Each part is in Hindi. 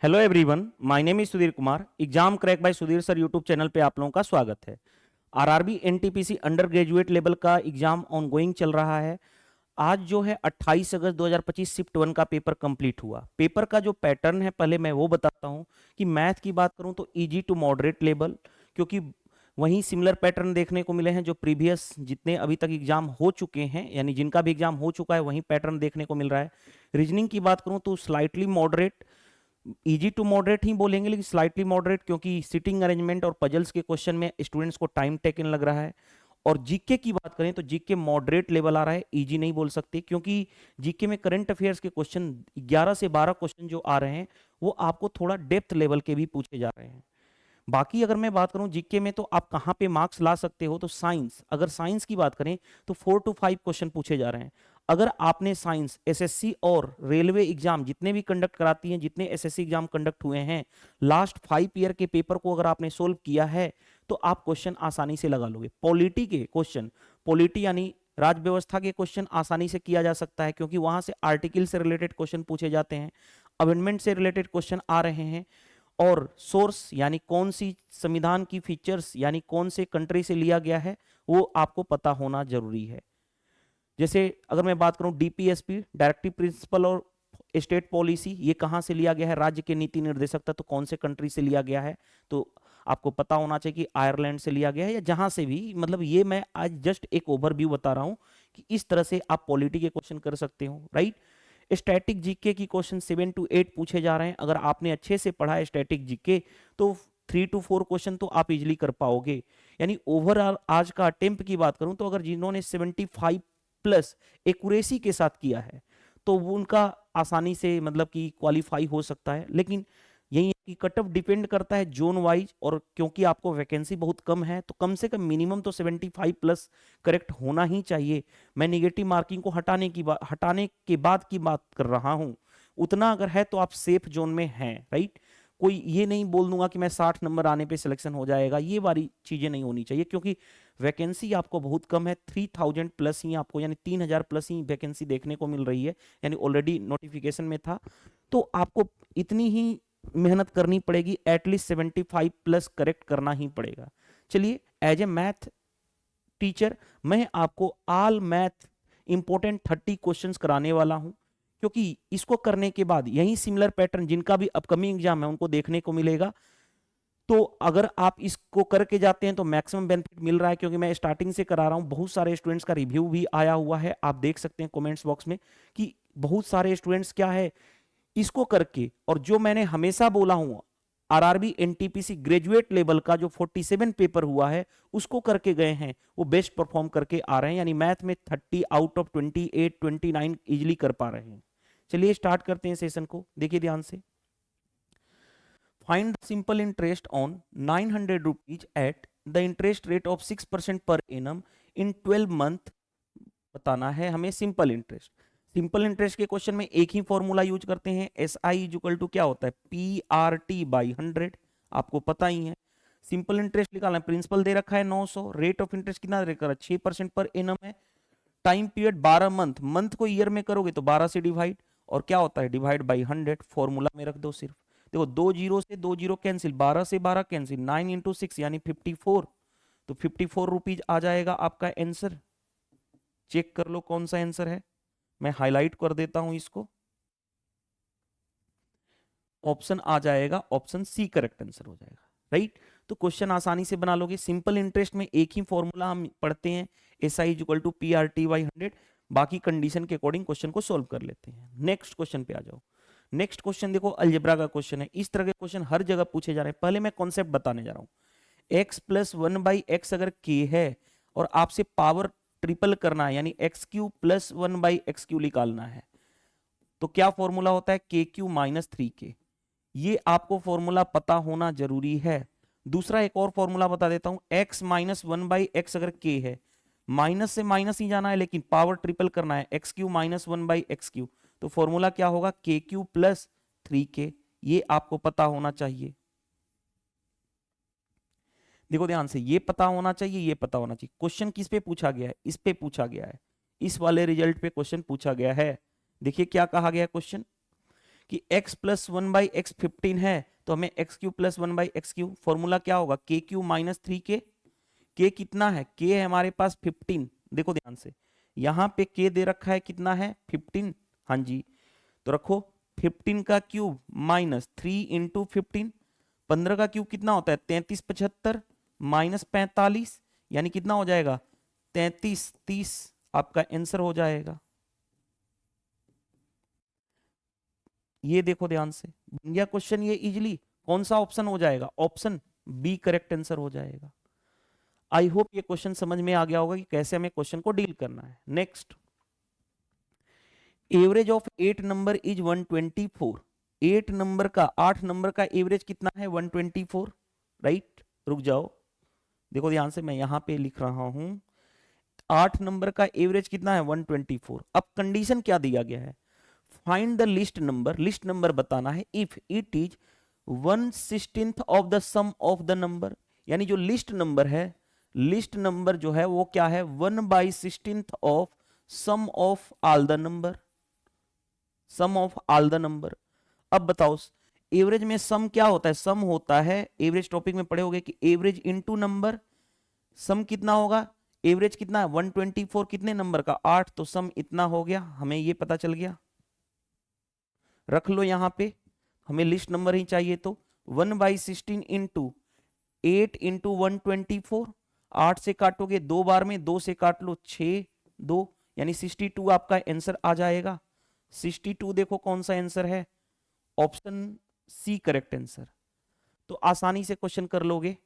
Hello everyone, my name is Sudhir Kumar. Exam crack by Sudhir sir YouTube channel पे आप लोगों का स्वागत है। RRB NTPC under graduate level का एग्जाम ऑनगोइंग चल रहा है। आज जो है 28 अगस्त 2025 शिफ्ट 1 का पेपर कंप्लीट हुआ। पेपर का जो पैटर्न है पहले मैं वो बताता हूँ कि मैथ की बात करूँ तो इजी टू मॉडरेट लेवल, क्योंकि वहीं सिमिलर पैटर्न देखने को मिले हैं जो प्रीवियस जितने अभी तक एग्जाम हो चुके हैं, यानी जिनका भी एग्जाम हो चुका है वहीं पैटर्न देखने को मिल रहा है। रीजनिंग की बात करूं तो slightly moderate, easy to moderate ही बोलेंगे लेकिन स्लाइटली मॉडरेट, क्योंकि सिटिंग अरेंजमेंट और पजल्स के क्वेश्चन में स्टूडेंट्स को टाइम टेकन लग रहा है। और जीके की बात करें तो जीके मॉडरेट लेवल आ रहा है, इजी नहीं बोल सकते, क्योंकि जीके में करंट अफेयर्स के क्वेश्चन 11 से 12 क्वेश्चन जो आ रहे हैं वो आपको थोड़ा डेप्थ लेवल के भी पूछे जा रहे हैं। बाकी अगर मैं बात करूं जीके में तो आप कहां पे मार्क्स ला सकते हो, तो साइंस, अगर साइंस की बात करें तो 4 to 5 क्वेश्चन पूछे जा रहे हैं। अगर आपने साइंस एसएससी और रेलवे एग्जाम जितने भी कंडक्ट कराती हैं, जितने एसएससी एग्जाम कंडक्ट हुए हैं, लास्ट 5 ईयर के पेपर को अगर आपने सोल्व किया है तो आप क्वेश्चन आसानी से लगा लोगे। पॉलिटी के क्वेश्चन, पॉलिटी यानी राज व्यवस्था के क्वेश्चन आसानी से किया जा सकता है, क्योंकि वहां से आर्टिकल से रिलेटेड क्वेश्चन पूछे जाते हैं, अमेंडमेंट से रिलेटेड क्वेश्चन आ रहे हैं, और सोर्स यानी कौन सी संविधान की फीचर्स यानी कौन से कंट्री से लिया गया है वो आपको पता होना जरूरी है। जैसे अगर मैं बात करूं डीपीएसपी, डायरेक्टिव प्रिंसिपल और स्टेट पॉलिसी, ये कहां से लिया गया है, राज्य के नीति निर्देशकता, तो कौन से कंट्री से लिया गया है, तो आपको पता होना चाहिए कि आयरलैंड से लिया गया है या जहां से भी, मतलब ये मैं आज जस्ट एक ओवरव्यू बता रहा हूं कि इस तरह से आप पॉलिटी के क्वेश्चन कर सकते हो, राइट। स्टैटिक जीके की क्वेश्चन 7 to 8 पूछे जा रहे हैं। अगर आपने अच्छे से पढ़ा है स्टैटिक जीके तो 3 to 4 क्वेश्चन तो आप इजिली कर पाओगे। यानी ओवरऑल आज का अटेम्प्ट की बात करूं तो अगर जिन्होंने 75 प्लस एक्यूरेसी के साथ किया है तो वो उनका आसानी से मतलब कि क्वालिफाई हो सकता है। लेकिन यही है कि कट ऑफ डिपेंड करता है जोन वाइज, और क्योंकि आपको वैकेंसी बहुत कम है तो कम से कम मिनिमम तो 75 प्लस करेक्ट होना ही चाहिए। मैं निगेटिव मार्किंग को हटाने के बाद की बात कर रहा हूं। उतना अगर है तो आप सेफ जोन में हैं, राइट। कोई ये नहीं बोल दूंगा कि मैं 60 नंबर आने पे सिलेक्शन हो जाएगा, ये वाली चीजें नहीं होनी चाहिए, क्योंकि वैकेंसी आपको बहुत कम है। 3000 प्लस ही आपको, यानी 3000 प्लस ही वैकेंसी देखने को मिल रही है, यानी ऑलरेडी नोटिफिकेशन में था। तो आपको इतनी ही मेहनत करनी पड़ेगी, एटलीस्ट 75 प्लस करेक्ट करना ही पड़ेगा। चलिए, एज ए मैथ टीचर मैं आपको ऑल मैथ इंपॉर्टेंट 30 क्वेश्चंस कराने वाला हूं, क्योंकि इसको करने के बाद यही सिमिलर पैटर्न जिनका भी अपकमिंग एग्जाम है उनको देखने को मिलेगा। तो अगर आप इसको करके जाते हैं तो मैक्सिमम बेनिफिट मिल रहा है, क्योंकि मैं स्टार्टिंग से करा रहा हूं। बहुत सारे स्टूडेंट्स का रिव्यू भी आया हुआ है, आप देख सकते हैं कमेंट्स बॉक्स में कि बहुत सारे स्टूडेंट्स क्या है इसको करके, और जो मैंने हमेशा बोला हूं आरआरबी एनटीपीसी ग्रेजुएट लेवल का जो 47 पेपर हुआ है उसको करके गए हैं, वो बेस्ट परफॉर्म करके आ रहे हैं। यानी मैथ में 30 आउट ऑफ 28 29 इजिली कर पा रहे हैं। चलिए स्टार्ट करते हैं सेशन को, देखिए ध्यान से। Find simple interest on 900 rupees at the interest rate of 6% per annum in 12 month. बताना है हमें सिंपल इंटरेस्ट। सिंपल इंटरेस्ट के क्वेश्चन में एक ही फॉर्मूला यूज करते हैं, एस आई इक्वल टू क्या होता है, पी आर टी बाई 100, आपको पता ही है। सिंपल इंटरेस्ट निकालना है, प्रिंसिपल दे रखा है 900, रेट ऑफ इंटरेस्ट कितना दे रखा है 6% पर एनम है, टाइम पीरियड 12 मंथ, मंथ को ईयर में करोगे तो 12 से डिवाइड, और क्या होता है डिवाइड बाई 100, फॉर्मूला में रख दो सिर्फ। देखो दो जीरो से दो जीरो कैंसिल, 12 से 12 कैंसिल, 9 इंटू 6 यानी 54, तो 54 रुपीज आ जाएगा आपका आंसर। चेक कर लो कौन सा आंसर है, मैं हाईलाइट कर देता हूं इसको। ऑप्शन आ जाएगा, ऑप्शन सी करेक्ट आंसर हो जाएगा, राइट। तो क्वेश्चन आसानी से बना लोगे। सिंपल इंटरेस्ट में एक ही फॉर्मूला हम पढ़ते हैं, S I equal to P R T by 100, बाकी कंडीशन के अकॉर्डिंग क्वेश्चन को सोल्व कर लेते हैं। नेक्स्ट क्वेश्चन पे आ जाओ। नेक्स्ट क्वेश्चन देखो, अलजेब्रा का क्वेश्चन है। इस तरह के क्वेश्चन हर जगह पूछे जा रहे हैं। पहले मैं कॉन्सेप्ट बताने जा रहा हूं। एक्स प्लस 1/x अगर k है और आपसे पावर ट्रिपल करना है, यानी x Q plus 1/x Q निकालना है, तो क्या फॉर्मूला होता है, के क्यू माइनस 3k। ये आपको फॉर्मूला पता होना जरूरी है। दूसरा एक और फॉर्मूला बता देता हूं, x माइनस 1/x अगर k है, माइनस से माइनस ही जाना है लेकिन पावर ट्रिपल करना है, x Q minus 1/x Q, तो फॉर्मूला क्या होगा, के क्यू प्लस 3k। ये आपको पता होना चाहिए। देखो ध्यान से, ये पता होना चाहिए, ये पता होना चाहिए। क्वेश्चन किस पे पूछा गया है, इस पे पूछा गया है, इस वाले रिजल्ट पे क्वेश्चन पूछा गया है। देखिए क्या कहा गया क्वेश्चन, कि x प्लस 1/x 15 है, तो हमें x Q plus 1/x Q, formula क्या होगा, k Q minus 3k। k कितना है, k है हमारे पास 15, देखो ध्यान से, यहां पे k दे रखा है कितना है 15, हाँ जी, तो रखो 15 का क्यूब माइनस 3 इंटू 15, 15 का क्यूब कितना होता है 33 75 माइनस 45, यानी कितना हो जाएगा 33 30, आपका आंसर हो जाएगा। ये देखो ध्यान से, बन गया क्वेश्चन ये इजीली, कौन सा ऑप्शन हो जाएगा, ऑप्शन बी करेक्ट आंसर हो जाएगा। आई होप ये क्वेश्चन समझ में आ गया होगा कि कैसे हमें क्वेश्चन को डील करना है। Next, average of 8 number is 124, 8 number का 8 नंबर का एवरेज कितना है 124, राइट, रुक जाओ, देखो ध्यान से, मैं यहां पे लिख रहा हूं 8 नंबर का एवरेज कितना है 124। अब कंडीशन क्या दिया गया है, find the list number, list number बताना है if it is 1/16 of the sum of the number, यानी जो लिस्ट नंबर है, लिस्ट नंबर जो है वो क्या है 1/16 of sum of all the number, sum of all the number. अब बताओ एवरेज में सम क्या होता है, सम होता है, एवरेज टॉपिक में पढ़े होगे कि एवरेज इनटू नंबर, सम कितना होगा, एवरेज कितना है 124 कितने नंबर का 8, तो सम इतना हो गया, हमें ये पता चल गया, रख लो यहां पे, हमें लिस्ट नंबर ही चाहिए, तो 1/16 इंटू 8 इंटू 124, 8 से काटोगे 2 बार में, 2 से काट लो 6 2, यानी 62 आपका आंसर आ जाएगा। 62 देखो कौन सा आंसर है, ऑप्शन सी करेक्ट आंसर, तो आसानी से क्वेश्चन कर लोगे,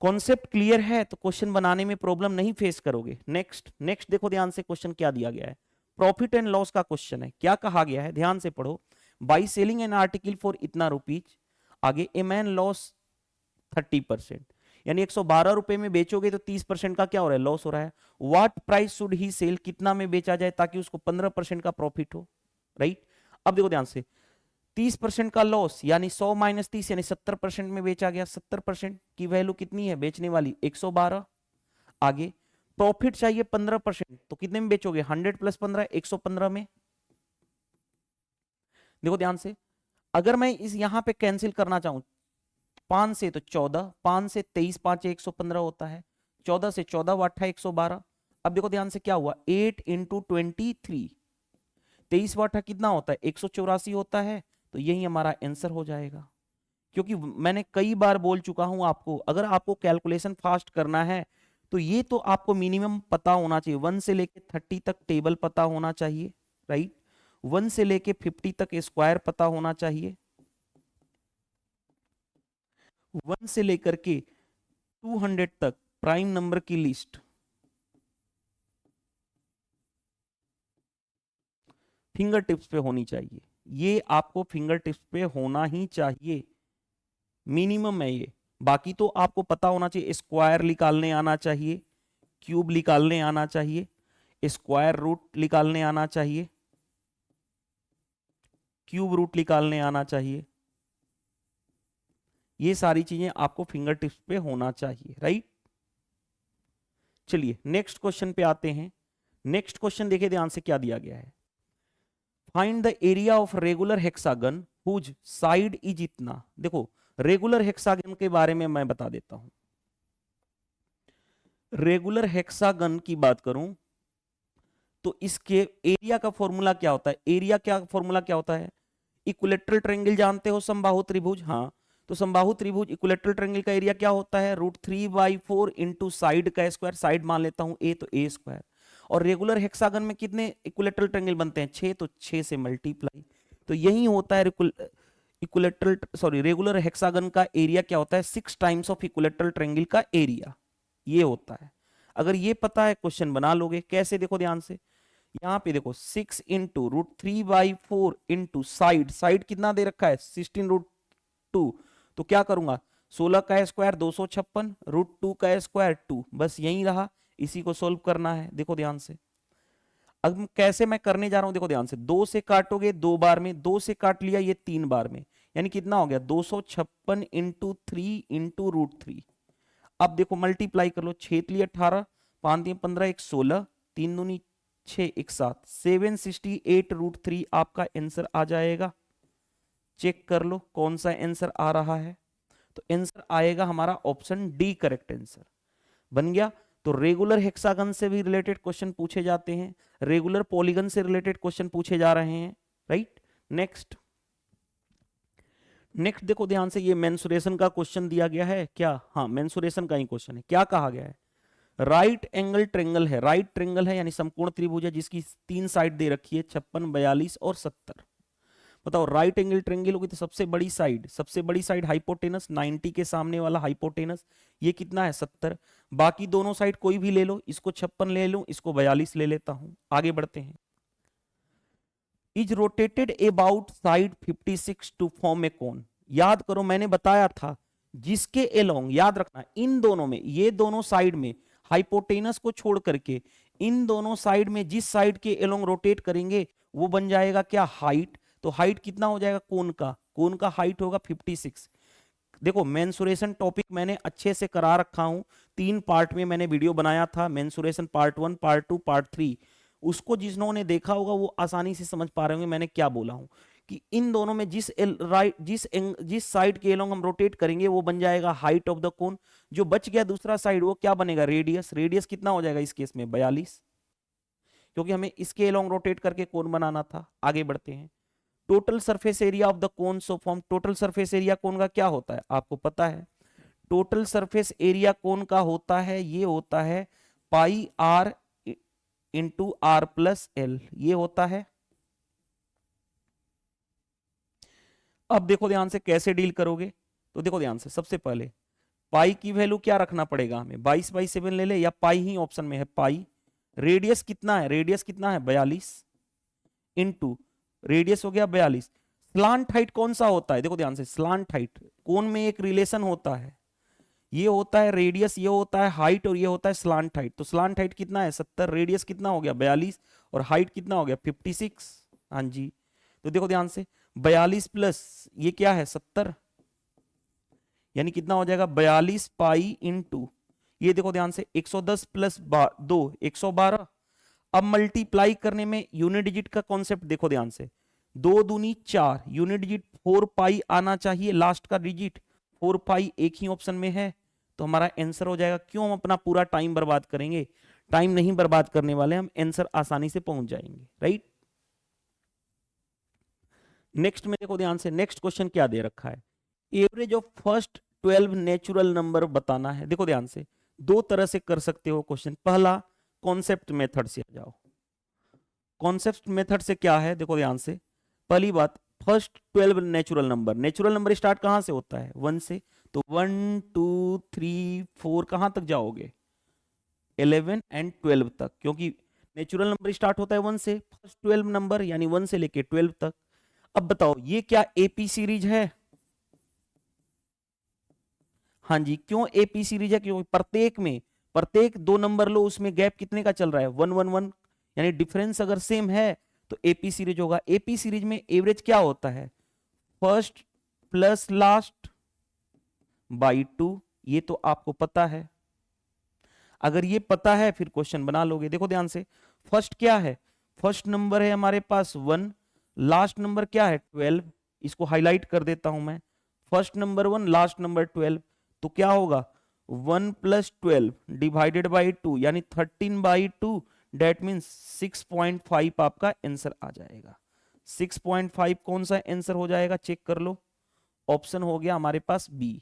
कॉन्सेप्ट क्लियर है तो क्वेश्चन बनाने में प्रॉब्लम नहीं फेस करोगे। नेक्स्ट, नेक्स्ट देखो ध्यान से, क्वेश्चन क्या दिया गया है, प्रॉफिट एंड लॉस का क्वेश्चन है, क्या कहा गया है ध्यान से पढ़ो, by selling an article for इतना रुपीज, आगे ए मैन लॉस 30%, यानी 112 रुपए में बेचोगे तो 30% का क्या हो रहा है, लॉस हो रहा है। What price should he sell, कितना में बेचा जाए ताकि उसको 15% का प्रॉफिट हो, राइट। अब देखो ध्यान से, 30% का लॉस यानी 100 माइनस 30 यानी 70% में बेचा गया, 70% की वैल्यू कितनी है बेचने वाली 112, आगे प्रॉफिट चाहिए 15%, तो कितने में बेचोगे 100 प्लस 15 115 में। देखो ध्यान से, अगर मैं इस यहां पे कैंसिल करना चाहूं 5 से तो 14, 5 से 23 5 115 होता है, 14 से 14 वाटा 112। अब देखो ध्यान से क्या हुआ 8 इंटू 23, 23 वाटा कितना होता है 184 होता है, तो यही हमारा आंसर हो जाएगा। क्योंकि मैंने कई बार बोल चुका हूं आपको, अगर आपको कैलकुलेशन फास्ट करना है तो ये तो आपको मिनिमम पता होना चाहिए, 1 से लेके 30 तक टेबल पता होना चाहिए, राइट, 1 से लेके 50 तक स्क्वायर पता होना चाहिए, 1 से लेकर के 200 तक प्राइम नंबर की लिस्ट फिंगर टिप्स पे होनी चाहिए, ये आपको फिंगर टिप्स पे होना ही चाहिए, मिनिमम है ये। बाकी तो आपको पता होना चाहिए, स्क्वायर निकालने आना चाहिए, क्यूब निकालने आना चाहिए, स्क्वायर रूट निकालने आना चाहिए, क्यूब रूट निकालने आना चाहिए, ये सारी चीजें आपको फिंगर टिप्स पे होना चाहिए, राइट। चलिए नेक्स्ट क्वेश्चन पे आते हैं। नेक्स्ट क्वेश्चन देखिए ध्यान से क्या दिया गया है, find the area of regular hexagon whose side is इतना। देखो रेगुलर हेक्सागन के बारे में मैं बता देता हूं, रेगुलर हेक्सागन की बात करूं तो इसके एरिया का फॉर्मूला क्या होता है, एरिया क्या फॉर्मूला क्या होता है, इक्विलेटरल ट्रायंगल जानते हो, समबाहु त्रिभुज, हाँ, तो समबाहु त्रिभुज इक्विलेटरल ट्रायंगल का एरिया क्या होता है √3/4 इंटू साइड का स्क्वायर, साइड मान लेता हूं ए तो ए स्क्वायर, और रेगुलर हेक्सागन में कितने इक्विलेटरल ट्रायंगल बनते हैं 6, तो 6 से मल्टीप्लाई, तो यही होता है इक्विलेटरल सॉरी रेगुलर हेक्सागन का एरिया क्या होता है 6 टाइम्स ऑफ इक्विलेटरल ट्रायंगल का एरिया, ये होता है। अगर ये पता है क्वेश्चन बना लोगे, कैसे देखो ध्यान से, यहाँ पे देखो 6 इंटू √3/4 इंटू साइड, साइड कितना दे रखा है 16√2, तो क्या करूंगा 16 का स्क्वायर 256, √2 का स्क्वायर 2, बस यही रहा, इसी को सोल्व करना है। देखो ध्यान से, अब कैसे मैं करने जा रहा हूं, देखो ध्यान से, 2 से काटोगे 2 बार में, 2 से काट लिया ये 3 बार में, यानी कितना हो गया 256 इंटू 3 इंटू √3। अब देखो मल्टीप्लाई कर लो, 6 लिए 18, 5 दिए 15, 1 16, 3 दूनी 6 एक साथ 768√3 आपका आंसर आ जाएगा। चेक कर लो कौन सा आंसर आ रहा है। तो आंसर आएगा हमारा ऑप्शन डी करेक्ट आंसर बन गया। तो रेगुलर हेक्सागन से भी रिलेटेड क्वेश्चन पूछे जाते हैं, रेगुलर पॉलीगन से रिलेटेड क्वेश्चन पूछे जा रहे हैं, राइट। नेक्स्ट देखो ध्यान से, ये मेंसुरेशन का क्वेश्चन दिया गया है क्या? हाँ, मेंसुरेशन का ही क्वेश्चन है। क्या कहा गया है? राइट एंगल ट्रेंगल है, राइट ट्रेंगल है यानी समकोण त्रिभुज है जिसकी 3 साइड दे रखी है 56, 42 और 70। बताओ राइट एंगल ट्रेंगल होगी तो सबसे बड़ी साइड हाइपोटेनस 90 के सामने वाला हाइपोटेनस ये कितना है 70। बाकी दोनों साइड कोई भी ले लो, इसको 56 ले लो, इसको 42 ले लेता हूं। आगे बढ़ते हैं। Is rotated about side 56 to form a cone. याद करो मैंने बताया था जिसके एलोंग, याद रखना इन दोनों में, ये दोनों साइड में हाइपोटेनस को छोड़ करके इन दोनों साइड में जिस साइड के एलोंग रोटेट करेंगे वो बन जाएगा क्या? हाइट। तो हाइट कितना हो जाएगा कोन का? कोन का हाइट होगा 56। देखो मेंसुरेशन टॉपिक मैंने अच्छे से करा रखा हूं, 3 पार्ट में मैंने वीडियो बनाया था, मेंसुरेशन पार्ट 1, पार्ट 2, पार्ट 3। उसको जिन्होंने देखा होगा वो आसानी से समझ पा रहे होंगे मैंने क्या बोला हूं कि इन दोनों में जिस साइड के एलोंग हम रोटेट करेंगे वो बन जाएगा हाइट ऑफ द कोन। जो बच गया दूसरा साइड वो क्या बनेगा? रेडियस। रेडियस कितना हो जाएगा इस केस में? 42, क्योंकि हमें इसके एलोंग रोटेट करके कोन बनाना था। आगे बढ़ते हैं। Total surface area of the cone so form. Total surface area cone का क्या होता है आपको पता है? टोटल सरफेस एरिया कोन का होता है, ये होता है pi R into R plus L, ये होता है। अब देखो ध्यान से कैसे डील करोगे। तो देखो ध्यान से, सबसे पहले पाई की वैल्यू क्या रखना पड़ेगा हमें? 22/7 ले ले या पाई ही ऑप्शन में है पाई। रेडियस कितना है? रेडियस कितना है? 42 इंटू रेडियस हो गया 42। स्लांट हाइट कौन सा होता है? देखो ध्यान से, स्लांट हाइट कोन में एक रिलेशन होता है, ये होता है रेडियस, ये होता है हाइट और ये होता है स्लांट हाइट। तो स्लांट हाइट कितना है? 70। रेडियस कितना हो गया? 42 और हाइट कितना हो गया? 56। हाँ जी। तो देखो ध्यान से 42 प्लस ये क्या है? 70, यानी कितना हो जाएगा? 42 पाई इंटू ये देखो ध्यान से 110 प्लस 2 112। अब मल्टीप्लाई करने में यूनिट डिजिट का कॉन्सेप्ट देखो ध्यान से, 2 दूनी 4, यूनिट डिजिट 4 पाई आना चाहिए, लास्ट का डिजिट 4 पाई एक ही ऑप्शन में है, तो हमारा आंसर हो जाएगा। क्यों हम अपना पूरा टाइम बर्बाद करेंगे? टाइम नहीं बर्बाद करने वाले हम, आंसर आसानी से पहुंच जाएंगे, राइट। नेक्स्ट में देखो ध्यान से, नेक्स्ट क्वेश्चन क्या दे रखा है? Average of first 12 natural number बताना है। देखो ध्यान से, 2 तरह से कर सकते हो क्वेश्चन। पहला कॉन्सेप्ट मेथड से आ जाओ। कॉन्सेप्ट मेथड से क्या है? देखो ध्यान से, पहली बात फर्स्ट 12 नेचुरल नंबर स्टार्ट कहां से होता है? 1 से। तो 1 2 3 4 कहां तक जाओगे? 11 एंड 12 तक, क्योंकि नेचुरल नंबर स्टार्ट होता है 1 से। फर्स्ट 12 नंबर यानी 1 से लेके 12 तक। अब बताओ ये क्या एपी सीरीज है? हाँ जी। क्यों एपी सीरीज है? क्योंकि प्रत्येक 2 नंबर लो, उसमें गैप कितने का चल रहा है? 1 1 1, यानी डिफरेंस अगर सेम है तो एपी सीरीज होगा। एपी सीरीज में एवरेज क्या होता है? फर्स्ट प्लस लास्ट बाई 2, ये तो आपको पता है। अगर ये पता है फिर क्वेश्चन बना लोगे। देखो ध्यान से, फर्स्ट क्या है? फर्स्ट नंबर है हमारे पास 1, लास्ट नंबर क्या है? 12। इसको हाईलाइट कर देता हूं मैं, फर्स्ट नंबर 1, लास्ट नंबर 12। तो क्या होगा? 1 प्लस 12 डिवाइडेड बाई 2 यानी 13/2, डेट मीन्स 6.5 आपका आंसर आ जाएगा। 6.5 कौन सा आंसर हो जाएगा? चेक कर लो। ऑप्शन हो गया हमारे पास बी।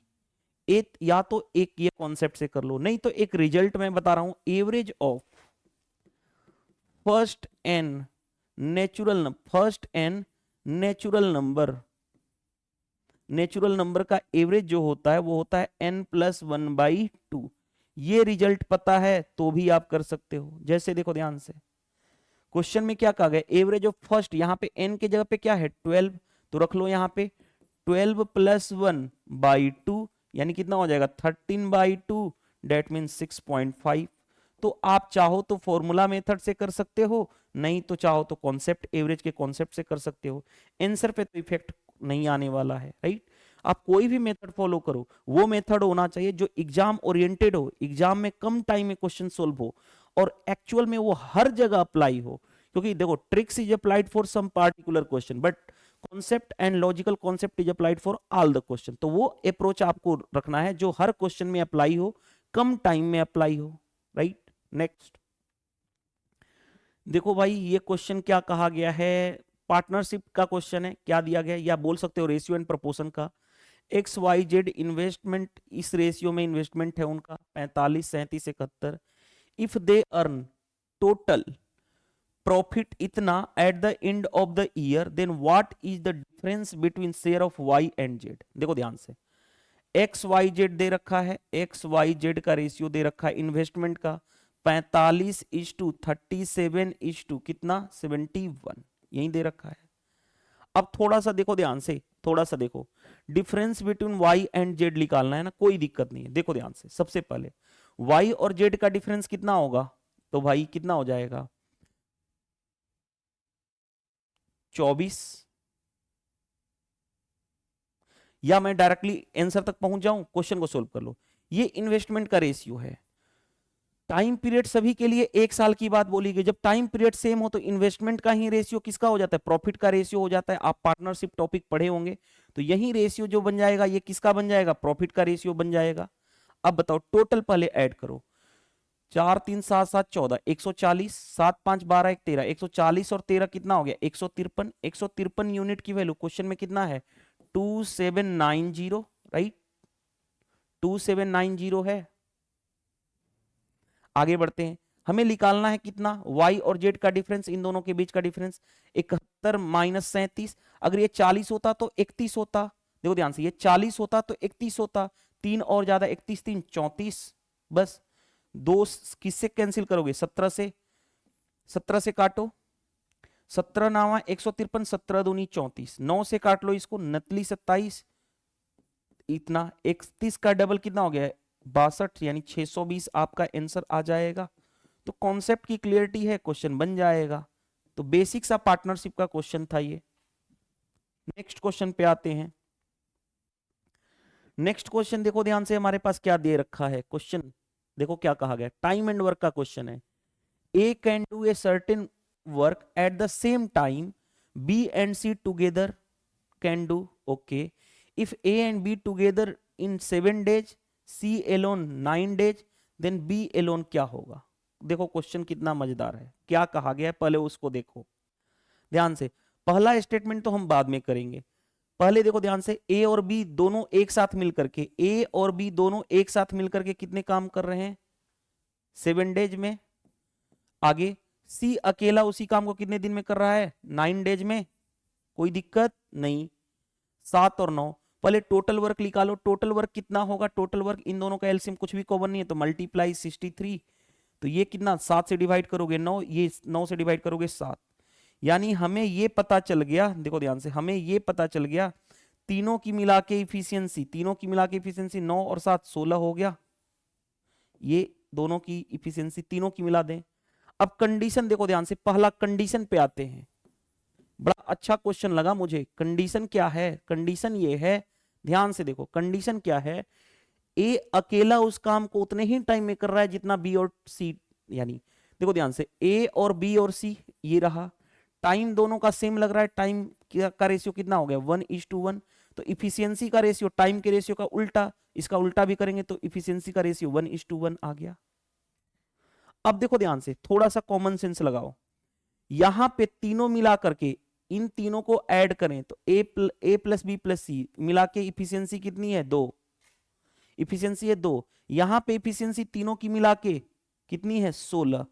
एक या तो एक ये कॉन्सेप्ट से कर लो, नहीं तो एक रिजल्ट मैं बता रहा हूं, average of first N natural number का एवरेज जो होता है वो होता है n+1/2। ये रिजल्ट पता है तो भी आप कर सकते हो। जैसे देखो ध्यान से, क्वेश्चन में क्या कहा गया? एवरेज ऑफ फर्स्ट, यहां पे n के जगह पे क्या है? 12, तो रख लो यहां पे 12 + 1/2 यानी कितना हो जाएगा? 13/2, डेट मीन 6.5। तो आप चाहो तो फॉर्मूला मेथड से कर सकते हो, नहीं तो चाहो तो कॉन्सेप्ट, एवरेज के कॉन्सेप्ट से कर सकते हो। आंसर पे तो इफेक्ट नहीं आने वाला है, राइट। आप कोई भी मेथड फॉलो करो, वो मेथड होना चाहिए जो एग्जाम ओरिएंटेड हो, एग्जाम में कम टाइम में क्वेश्चन सोल्व हो। और एक्चुअल में वो हर जगह अप्लाई हो, क्योंकि देखो tricks is applied for some particular question but concept and logical concept is applied for all the question. तो वो अप्रोच आपको रखना है जो हर क्वेश्चन में अप्लाई हो, कम टाइम में अप्लाई हो, राइट। नेक्स्ट देखो भाई, ये क्वेश्चन क्या कहा गया है, पार्टनरशिप का क्वेश्चन है। क्या दिया गया है, या बोल सकते हो रेशियो एंड प्रपोर्शन का। एक्स वाई जेड इन्वेस्टमेंट, इस रेशियो में इन्वेस्टमेंट है उनका 45, 37, 71। If they earn total profit इतना at the end of the year, then what is the difference between share of Y and Z. देखो ध्यान से, एक्स वाई जेड दे रखा है, एक्स वाई जेड का रेशियो दे रखा है इन्वेस्टमेंट का 45:37 कितना 71, यही दे रखा है। अब थोड़ा सा देखो ध्यान से, थोड़ा सा देखो, difference between Y and Z निकालना है ना, कोई दिक्कत नहीं है। देखो ध्यान से, सबसे पहले वाई और जेड का डिफरेंस कितना होगा, तो भाई कितना हो जाएगा 24, या मैं डायरेक्टली आंसर तक पहुंच जाऊं, क्वेश्चन को सोल्व कर लो। ये इन्वेस्टमेंट का रेशियो है, टाइम पीरियड सभी के लिए एक साल की बात बोली गई। जब टाइम पीरियड सेम हो तो इन्वेस्टमेंट का ही रेशियो किसका हो जाता है, प्रॉफिट का रेशियो हो जाता है। आप पार्टनरशिप टॉपिक पढ़े होंगे, तो यही रेशियो जो बन जाएगा ये किसका बन जाएगा, प्रॉफिट का रेशियो बन जाएगा। अब बताओ टोटल पहले ऐड करो, 4 3 7 7 14 140, 7 5 12 1 13, 140 और 13 कितना हो गया 153। 153 यूनिट की वैल्यू क्वेश्चन में कितना है 2790, राइट 2790 है। आगे बढ़ते हैं, हमें निकालना है कितना y और z का डिफरेंस, इन दोनों के बीच का डिफरेंस 71 माइनस 37। अगर ये 40 होता तो 31 होता, देखो ध्यान से, ये 40 होता तो 31 होता, 3 और ज्यादा 31 3 34, बस 2 किससे कैंसिल करोगे 17 से, 17 से काटो, 17 नावा 153, 17 दूनी 34, 9 से काट लो इसको, नतली 27, इतना 31 का डबल कितना हो गया 62, यानी 620 आपका आंसर आ जाएगा। तो कॉन्सेप्ट की क्लियरिटी है, क्वेश्चन बन जाएगा। तो बेसिक्स ऑफ पार्टनरशिप का क्वेश्चन था ये। नेक्स्ट क्वेश्चन पे आते हैं। नेक्स्ट क्वेश्चन देखो ध्यान से, हमारे पास क्या दे रखा है क्वेश्चन, देखो क्या कहा गया, टाइम एंड वर्क का क्वेश्चन है। A can do a certain work at the same time B and C together can do, okay. If A and B together in 7 days, C alone 9 days, then B alone क्या होगा। देखो क्वेश्चन कितना मजेदार है, क्या कहा गया है पहले उसको देखो ध्यान से। पहला स्टेटमेंट तो हम बाद में करेंगे, पहले देखो ध्यान से, ए और बी दोनों एक साथ मिलकर के, ए और बी दोनों एक साथ मिलकर के कितने काम कर रहे हैं 7 days में। आगे सी अकेला उसी काम को कितने दिन में कर रहा है 9 days में, कोई दिक्कत नहीं। 7 और 9, पहले टोटल वर्क निकालो, टोटल वर्क कितना होगा, टोटल वर्क इन दोनों का एलसीएम कुछ भी कॉमन नहीं है तो मल्टीप्लाई 63, तो ये कितना 7 से डिवाइड करोगे 9, ये 9 से डिवाइड करोगे 7, यानी हमें ये पता चल गया, देखो ध्यान से, हमें ये पता चल गया तीनों की मिला के इफिशियंसी, तीनों की मिला के इफिशियंसी 9 और 7 16 हो गया। ये दोनों की इफिशियंसी तीनों की मिला दें। अब कंडीशन देखो ध्यान से, पहला कंडीशन पे आते हैं, बड़ा अच्छा क्वेश्चन लगा मुझे। कंडीशन क्या है, कंडीशन ये है, ध्यान से देखो कंडीशन क्या है, ए अकेला उस काम को उतने ही टाइम में कर रहा है जितना बी और सी, यानी देखो ध्यान से, ए और बी और सी ये रहा, टाइम दोनों का सेम लग रहा है, टाइम का रेशियो कितना हो गया 1:1, तो इफिशियंसी का रेशियो टाइम के रेशियो का उल्टा, इसका उल्टा भी करेंगे तो इफिशियंसी का रेशियो 1:1 आ गया। अब देखो ध्यान से, थोड़ा सा कॉमन सेंस लगाओ, यहां पे तीनों मिला करके इन तीनों को ऐड करें तो ए प्लस बी प्लस सी मिला के इफिशियंसी कितनी है 2, इफिशियंसी है 2, यहां पे इफिशियंसी तीनों की मिला के कितनी है 16,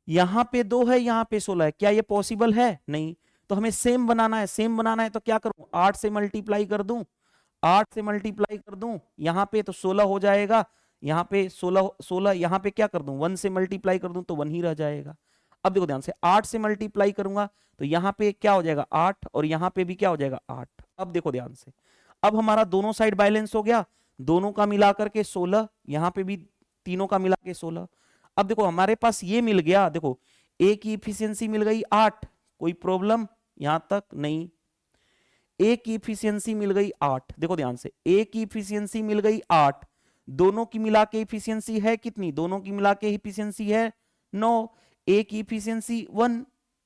यहां पे 2 है यहां पे 16 है, क्या ये पॉसिबल है, नहीं। तो हमें सेम बनाना है, सेम बनाना है तो क्या करूं 8 से मल्टीप्लाई कर दूं, 8 से मल्टीप्लाई कर दूं, यहां पे तो 16 हो जाएगा, यहां पे 16 16, यहां पे क्या कर दूं 1 से मल्टीप्लाई कर दूं तो 1 ही रह जाएगा। अब देखो ध्यान से, 8 से मल्टीप्लाई करूंगा तो यहां पे क्या हो जाएगा 8 और यहां पे भी क्या हो जाएगा 8। अब देखो ध्यान से, अब हमारा दोनों साइड बैलेंस हो गया, दोनों का मिलाकर के 16, यहां पे भी तीनों का मिला के 16। अब देखो हमारे पास ये मिल गया, देखो ए की इफिशियंसी मिल गई 8, कोई प्रॉब्लम यहां तक नहीं। ए की इफिशियंसी मिल गई 8, देखो ध्यान से, ए की इफिशियंसी मिल गई 8, दोनों की मिला के इफिशियंसी है कितनी, दोनों की मिला के इफिशियंसी है 9, ए की इफिशियंसी 1,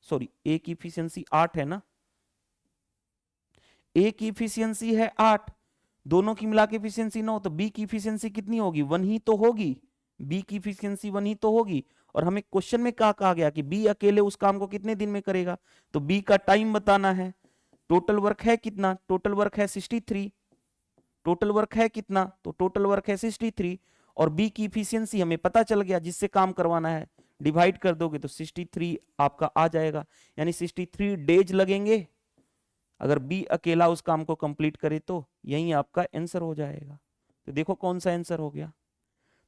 सॉरी ए की इफिशियंसी 8 है ना, ए की इफिशियंसी है 8, दोनों की मिला के इफिशियंसी 9, तो बी की इफिशियंसी कितनी होगी, 1 ही तो होगी, बी की इफिशियंसी 1 ही तो होगी। और हमें क्वेश्चन में क्या कहा गया कि बी अकेले उस काम को कितने दिन में करेगा, तो बी का टाइम बताना है। टोटल वर्क है कितना, टोटल वर्क है 63, टोटल वर्क है कितना, तो टोटल वर्क है 63, और बी की इफिशियंसी हमें पता चल गया, जिससे काम करवाना है, डिवाइड कर दोगे तो 63 आपका आ जाएगा, यानी 63 डेज लगेंगे अगर बी अकेला उस काम को कंप्लीट करे तो। यही आपका आंसर हो जाएगा। तो देखो कौन सा आंसर हो गया।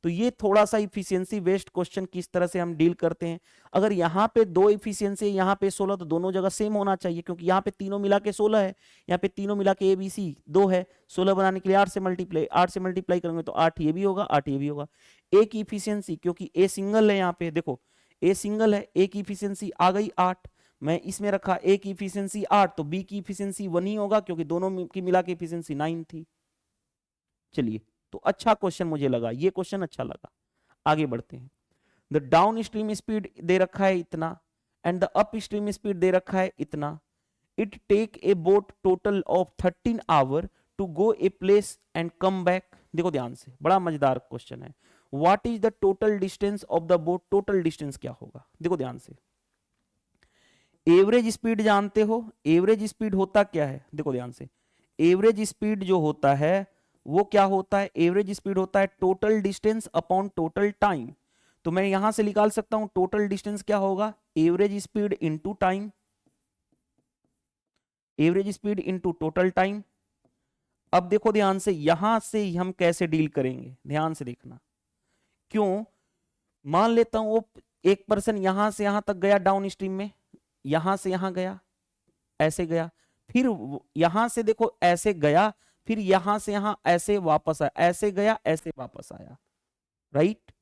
तो ये थोड़ा सा इफिशियंसी वेस्ट क्वेश्चन किस तरह से हम डील करते हैं। अगर यहाँ पे 2 इफिशियंसी है, यहाँ पे 16, तो दोनों जगह सेम होना चाहिए, क्योंकि यहाँ पे तीनों मिला के 16 है, यहाँ पे तीनों मिला के ABC 2 है। 16 बनाने के लिए 8 से मल्टीप्लाई करेंगे तो 8 ये भी होगा, 8 ये भी होगा। ए की इफिशियंसी, क्योंकि ए सिंगल है, यहाँ पे देखो ए सिंगल है, ए की इफिशियंसी आ गई 8, मैं इसमें रखा ए की इफिशियंसी 8, तो बी की इफिशियंसी 1 ही होगा, क्योंकि दोनों की मिला के इफिशियंसी 9 थी। चलिए, तो अच्छा क्वेश्चन मुझे लगा, ये क्वेश्चन अच्छा लगा। आगे बढ़ते हैं। द डाउन स्ट्रीम स्पीड दे रखा है इतना, and the upstream speed दे रखा है इतना। It take a boat total of 13 hour to go a place and come back. देखो ध्यान से, बड़ा मजेदार क्वेश्चन है। What is the total distance of the boat, total distance क्या होगा। देखो ध्यान से, एवरेज स्पीड जानते हो, एवरेज स्पीड होता क्या है, देखो ध्यान से, एवरेज स्पीड जो होता है वो क्या होता है, एवरेज स्पीड होता है total distance upon total time. तो मैं यहां से निकाल सकता हूं टोटल डिस्टेंस क्या होगा, average speed into time, average speed into total time. अब देखो ध्यान से, यहां से हम कैसे डील करेंगे, ध्यान से देखना। क्यों, मान लेता हूं वो एक पर्सन यहां से यहां तक गया डाउन स्ट्रीम में, यहां से यहां गया, ऐसे गया, फिर यहां से देखो ऐसे गया, फिर यहां से यहां ऐसे वापस आया, ऐसे गया ऐसे वापस आया, राइट।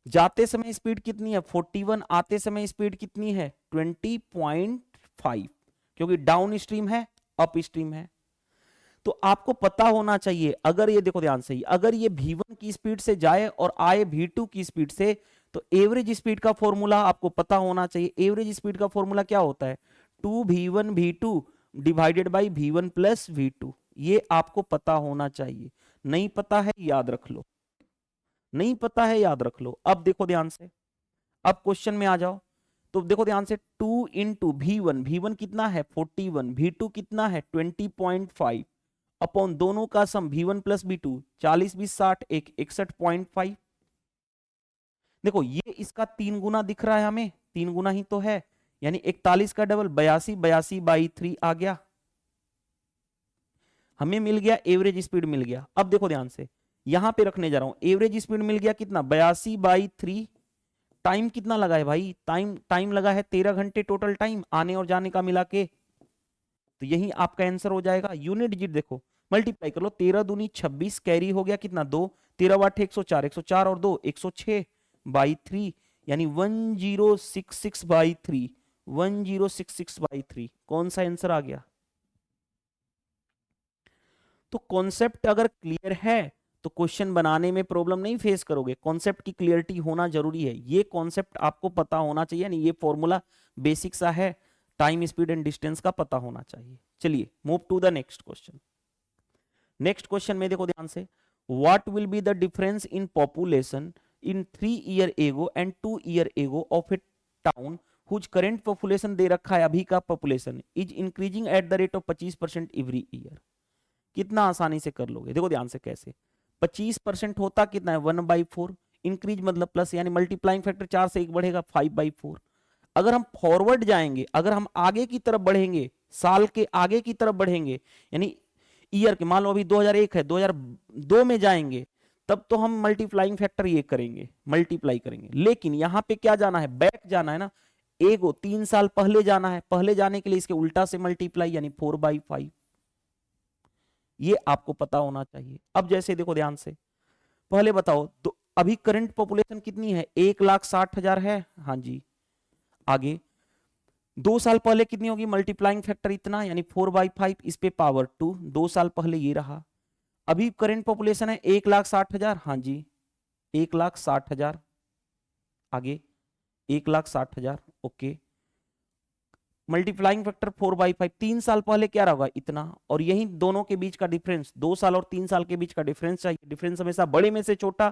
जाते समय स्पीड कितनी है 41, आते समय स्पीड कितनी है 20.5, क्योंकि डाउन स्ट्रीम है अप स्ट्रीम है। तो आपको पता होना चाहिए, अगर ये देखो ध्यान से, अगर ये V1 की स्पीड से जाए और आए V2 की स्पीड से, तो एवरेज स्पीड का फॉर्मूला आपको पता होना चाहिए। एवरेज स्पीड का फॉर्मूला क्या होता है, 2V1 V2 divided by V1 plus V2। ये आपको पता होना चाहिए, नहीं पता है याद रख लो, नहीं पता है याद रख लो। अब देखो ध्यान से, अब क्वेश्चन में आ जाओ। तो देखो ध्यान से, 2 इंटू V1, V1 कितना है 41, V2 कितना है 20.5, अपॉन दोनों का सम V1 प्लस V2, 40 20 60 एक 61.5। देखो ये इसका 3 गुना दिख रहा है हमें, 3 गुना ही तो है, यानी 41 का डबल 82, 82 बाई 3 आ गया, हमें मिल गया एवरेज स्पीड मिल गया। अब देखो ध्यान से, यहां पे रखने जा रहा हूं, एवरेज स्पीड मिल गया कितना 82 बाई 3। टाइम कितना लगा है भाई, टाइम लगा है 13 घंटे टोटल टाइम आने और जाने का मिला के। तो यही आपका आंसर हो जाएगा। यूनिट डिजिट देखो, मल्टीप्लाई कर लो, 13 दूनी 26, कैरी हो गया कितना 2, 13 8 104, 104 और 2 106 बाई 3, यानी 1066 बाई 3, 1066 बाई 3। कौन सा आंसर आ गया। तो कॉन्सेप्ट अगर क्लियर है तो क्वेश्चन बनाने में प्रॉब्लम नहीं फेस करोगे। कॉन्सेप्ट की क्लियरिटी होना जरूरी है, ये कॉन्सेप्ट आपको पता होना चाहिए, नहीं ये फॉर्मूला बेसिक सा है, टाइम स्पीड एंड डिस्टेंस का पता होना चाहिए। चलिए move to the next question. Next question में देखो ध्यान से, what will be the difference in population in 3 year ago and 2 year ago of a town whose current population दे रखा है, अभी का population is increasing at the rate of 25% every year. कितना आसानी से कर लोगे, देखो ध्यान से कैसे। 25% होता कितना है 1/4, इंक्रीज मतलब प्लस, यानी मल्टीप्लाइंग फैक्टर 4 से 1 बढ़ेगा 5/4। अगर हम फॉरवर्ड जाएंगे, अगर हम आगे की तरफ बढ़ेंगे, साल के आगे की तरफ बढ़ेंगे, यानी ईयर के, मान लो अभी 2001 है, 2002 में जाएंगे, तब तो हम मल्टीप्लाइंग फैक्टर ये करेंगे, मल्टीप्लाई करेंगे। लेकिन यहां पे क्या जाना है, बैक जाना है ना, एगो 3 साल पहले जाना है, पहले जाने के लिए इसके उल्टा से मल्टीप्लाई, यानी 4/5। ये आपको पता होना चाहिए। अब जैसे देखो ध्यान से, पहले बताओ तो अभी करंट पॉपुलेशन कितनी है 1,60,000 है, हाँ जी। आगे 2 साल पहले कितनी होगी, मल्टीप्लाइंग फैक्टर इतना, यानी 4/5, इस पे पावर 2, 2 साल पहले ये रहा। अभी करंट पॉपुलेशन है 1,60,000, हाँ जी 1,60,000। आगे 1,60,000। ओके, मल्टीप्लाइंग फैक्टर 4/5, 3 साल पहले क्या रहा इतना, और यही दोनों के बीच का डिफरेंस, 2 साल और 3 साल के बीच का डिफरेंस चाहिए। डिफरेंस हमेशा बड़े में से छोटा,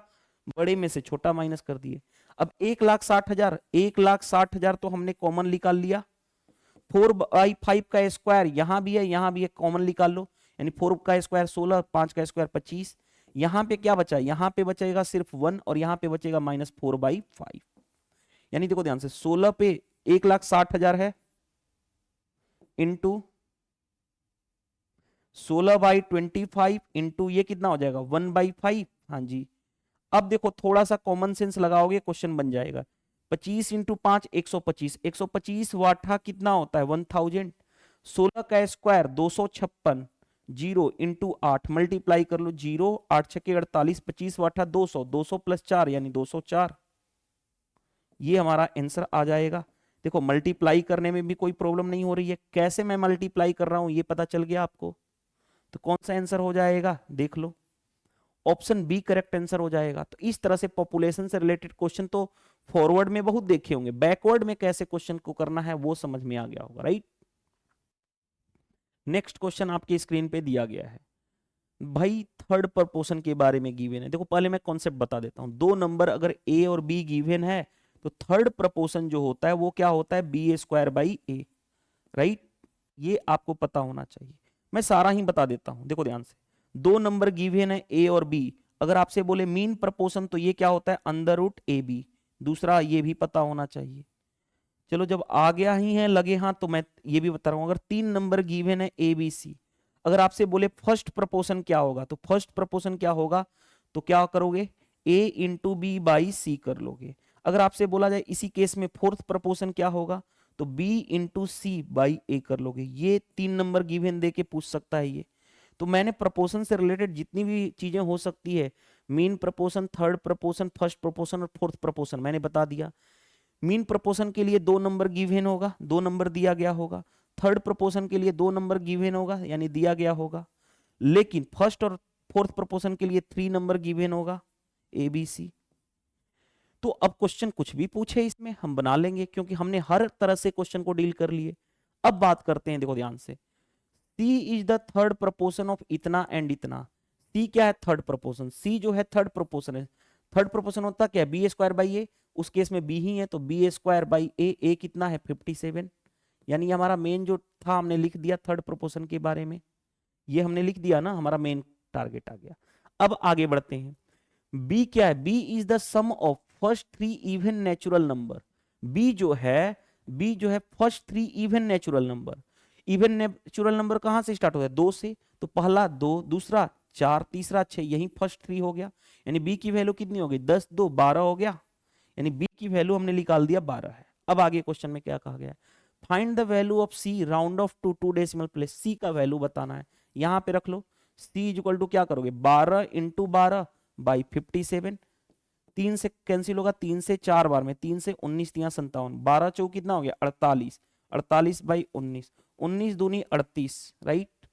बड़े में से छोटा माइनस कर दिए। अब 1,60,000, 1,60,000 तो हमने कॉमन निकाल लिया। 4/5 का स्क्वायर यहां भी है, यहां भी है, कॉमन निकाल लो। यानी 4 का स्क्वायर 16, 5 का स्क्वायर 25। यहां पे क्या बचा, यहां पे बचेगा सिर्फ 1 और यहां पे बचेगा -4/5। यानी देखो ध्यान से, 16 पे 1,60,000 है, इंटू 16/25 इंटू ये कितना हो जाएगा 1/5। हाँ जी, अब देखो थोड़ा सा कॉमन सेंस लगाओगे क्वेश्चन बन जाएगा। 25 इंटू 5 125, 125 वाटा कितना होता है 1000। 16 का स्क्वायर 256, 0 इंटू 8 मल्टीप्लाई कर लो, 0 8 छके 48, 25 वाटा 200, 200 प्लस 4 यानी 204। ये हमारा आंसर आ जाएगा। देखो मल्टीप्लाई करने में भी कोई प्रॉब्लम नहीं हो रही है, कैसे मैं मल्टीप्लाई कर रहा हूं ये पता चल गया आपको। तो कौन सा आंसर हो जाएगा देख लो, ऑप्शन बी करेक्ट आंसर हो जाएगा। तो इस तरह से पॉपुलेशन से रिलेटेड क्वेश्चन तो फॉरवर्ड में बहुत देखे होंगे, बैकवर्ड में कैसे क्वेश्चन को करना है वो समझ में आ गया होगा, राइट। नेक्स्ट क्वेश्चन आपकी स्क्रीन पे दिया गया है भाई, थर्ड प्रपोर्शन के बारे में गिवन है। देखो पहले मैं कॉन्सेप्ट बता देता हूं, दो नंबर अगर ए और बी गिवन है तो थर्ड प्रपोर्शन जो होता है वो क्या होता है, b² a, राइट। ये आपको पता होना चाहिए, मैं सारा ही बता देता हूं। देखो ध्यान से, दो नंबर गिवन है ए और बी, अगर आपसे बोले मीन प्रपोर्शन तो ये क्या होता है √ab। दूसरा ये भी पता होना चाहिए। चलो जब आ गया ही है लगे हाथ तो मैं ये भी बता रहा हूं, अगर तीन नंबर गिवन है ए बी सी, अगर आपसे बोले फर्स्ट प्रपोर्शन क्या होगा तो फर्स्ट प्रपोर्शन क्या होगा, तो क्या करोगे a इंटू बी बाई सी कर लोगे। अगर आपसे बोला जाए इसी केस में फोर्थ प्रपोर्शन क्या होगा तो b इंटू सी बाई ए कर लोगे। ये तीन नंबर गिवन दे के पूछ सकता है ये। तो मैंने प्रपोर्शन से रिलेटेड जितनी भी चीजें हो सकती है, mean proportion, third proportion, first proportion और फोर्थ प्रपोर्शन मैंने बता दिया। मीन प्रपोर्शन के लिए दो नंबर गिवन होगा, दो नंबर दिया गया होगा। थर्ड प्रपोर्शन के लिए दो नंबर गिवन होगा यानी दिया गया होगा। लेकिन फर्स्ट और फोर्थ प्रपोर्शन के लिए 3 नंबर गिवन होगा ए बी सी। तो अब क्वेश्चन कुछ भी पूछे इसमें हम बना लेंगे क्योंकि हमने हर तरह से क्वेश्चन को डील कर लिए। अब बात करते हैं, देखो ध्यान से, C is the third proportion of इतना एंड इतना। सी क्या है थर्ड प्रपोर्शन, सी जो है थर्ड प्रपोर्शन है। थर्ड प्रपोर्शन होता क्या है b²/a, उस केस में b ही है तो b²/a, a कितना है 57। यानी हमारा मेन जो था हमने लिख दिया थर्ड प्रपोर्शन के बारे में, ये हमने लिख दिया ना, हमारा मेन टारगेट आ गया। अब आगे बढ़ते हैं, b क्या है, b is the sum of first 3 even natural number. b जो है first 3 even natural number. Even natural number कहां से स्टार्ट होता है 2 से, तो पहला 2, दूसरा 4, तीसरा 6, यही फर्स्ट 3 हो गया। यानी b की वैल्यू कितनी हो गई 10, 2 12 हो गया। यानी b की वैल्यू हमने निकाल दिया 12 है। अब आगे क्वेश्चन में क्या कहा गया है, find the value of c round off to 2 decimal place. c का वैल्यू बताना है, यहां पे रख लो c इज इक्वल टू क्या करोगे 12 इंटू 12 बाई 57। 3 से कैंसिल होगा, 3 से 4 बार में, 3 से 19 3 57, 12 चौक कितना हो गया 48, 48 बाई 19, 19 दूनी 38, राइट।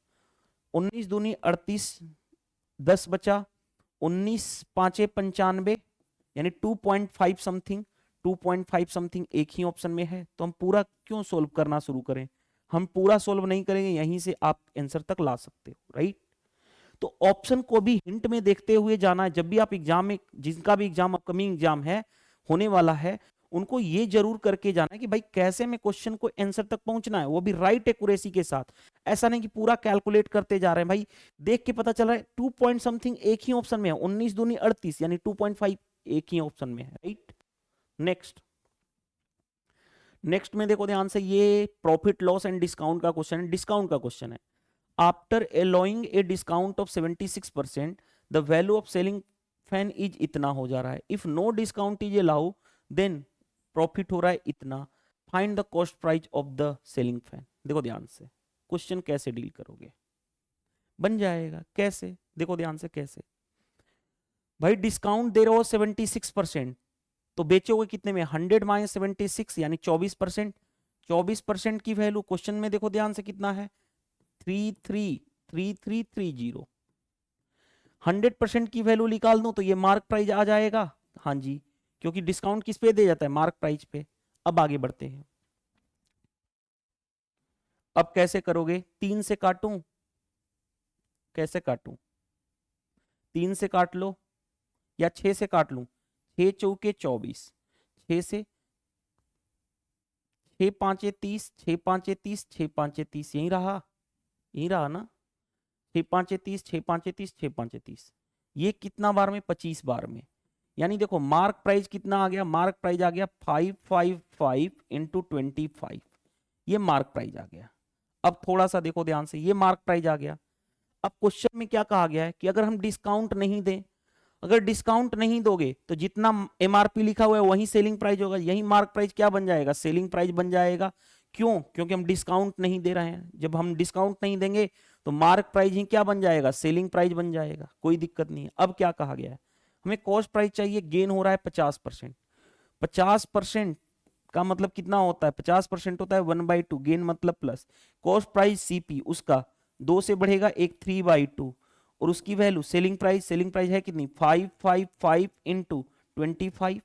19 दूनी 38, 10 बचा, 19 पांचे 95 यानी 2.5 समथिंग, 2.5 समथिंग एक ही ऑप्शन में है। तो हम पूरा क्यों सोल्व करना शुरू करें, हम पूरा सोल्व नहीं करेंगे, यहीं से आप आंसर तक ला सकते हो, राइट। तो ऑप्शन को भी हिंट में देखते हुए जाना है। जब भी आप एग्जाम में, जिनका भी एग्जाम अपकमिंग एग्जाम है होने वाला है, उनको ये जरूर करके जाना है कि भाई कैसे में क्वेश्चन को आंसर तक पहुंचना है, वो भी राइट एक्यूरेसी के साथ। ऐसा नहीं कि पूरा कैलकुलेट करते जा रहे हैं, भाई देख के पता चल रहा है 2 पॉइंट समथिंग एक ही ऑप्शन में है, 19 दूनी 38 यानी 2.5 एक ही ऑप्शन में है, राइट। नेक्स्ट में देखो ध्यान से, ये प्रॉफिट लॉस एंड डिस्काउंट का क्वेश्चन है, डिस्काउंट का क्वेश्चन है। After allowing a discount of 76%, the value of selling fan is इतना हो जा रहा है। If no discount is allow then profit हो रहा है इतना। Find the cost price of the selling fan. देखो ध्यान से, क्वेश्चन कैसे डील करोगे, बन जाएगा कैसे, देखो ध्यान से कैसे। भाई डिस्काउंट दे रहे हो 76%, तो बेचोगे कितने में 100 माइनस 76 यानी 24%। 24% की वैल्यू क्वेश्चन में देखो ध्यान से कितना है 333330। 100% की वैल्यू निकाल दूं तो ये मार्क प्राइस आ जाएगा, हाँ जी, क्योंकि डिस्काउंट किस पे दे जाता है, मार्क प्राइस पे। अब आगे बढ़ते हैं, अब कैसे करोगे, 3 से काटूं, कैसे काटूं, 3 से काट लो या 6 से काट लूं, 6 चौके 24, 6 से 6 पांचे 30, 6 पांचे 30, 6 पांचे 30, यही रहा ना, 6 पांचे 30, 6 पांचे 30, 6 पांचे 30, ये कितना बार में, 25 बार में। यानी देखो मार्क प्राइस कितना आ गया, मार्क प्राइस आ गया 555 इंटू 25, ये मार्क प्राइस आ गया। अब थोड़ा सा देखो ध्यान से, ये मार्क प्राइस आ गया। अब क्वेश्चन में क्या कहा गया है कि अगर हम डिस्काउंट नहीं दें, अगर डिस्काउंट नहीं दोगे तो जितना एमआरपी लिखा हुआ है वही सेलिंग प्राइस होगा, यही मार्क प्राइस क्या बन जाएगा, सेलिंग प्राइस बन जाएगा। क्यों, क्योंकि हम डिस्काउंट नहीं दे रहे हैं। जब हम डिस्काउंट नहीं देंगे तो मार्क प्राइस ही क्या बन जाएगा, सेलिंग प्राइस बन जाएगा, कोई दिक्कत नहीं है। अब क्या कहा गया है, हमें कॉस्ट प्राइस चाहिए, गेन हो रहा है 50%। 50% का मतलब कितना होता है, 50% होता है 1/2, गेन मतलब प्लस। कॉस्ट प्राइस सीपी उसका 2 से बढ़ेगा, एक 3/2, और उसकी वैल्यू सेलिंग प्राइस है कितनी, 555 इंटू 25।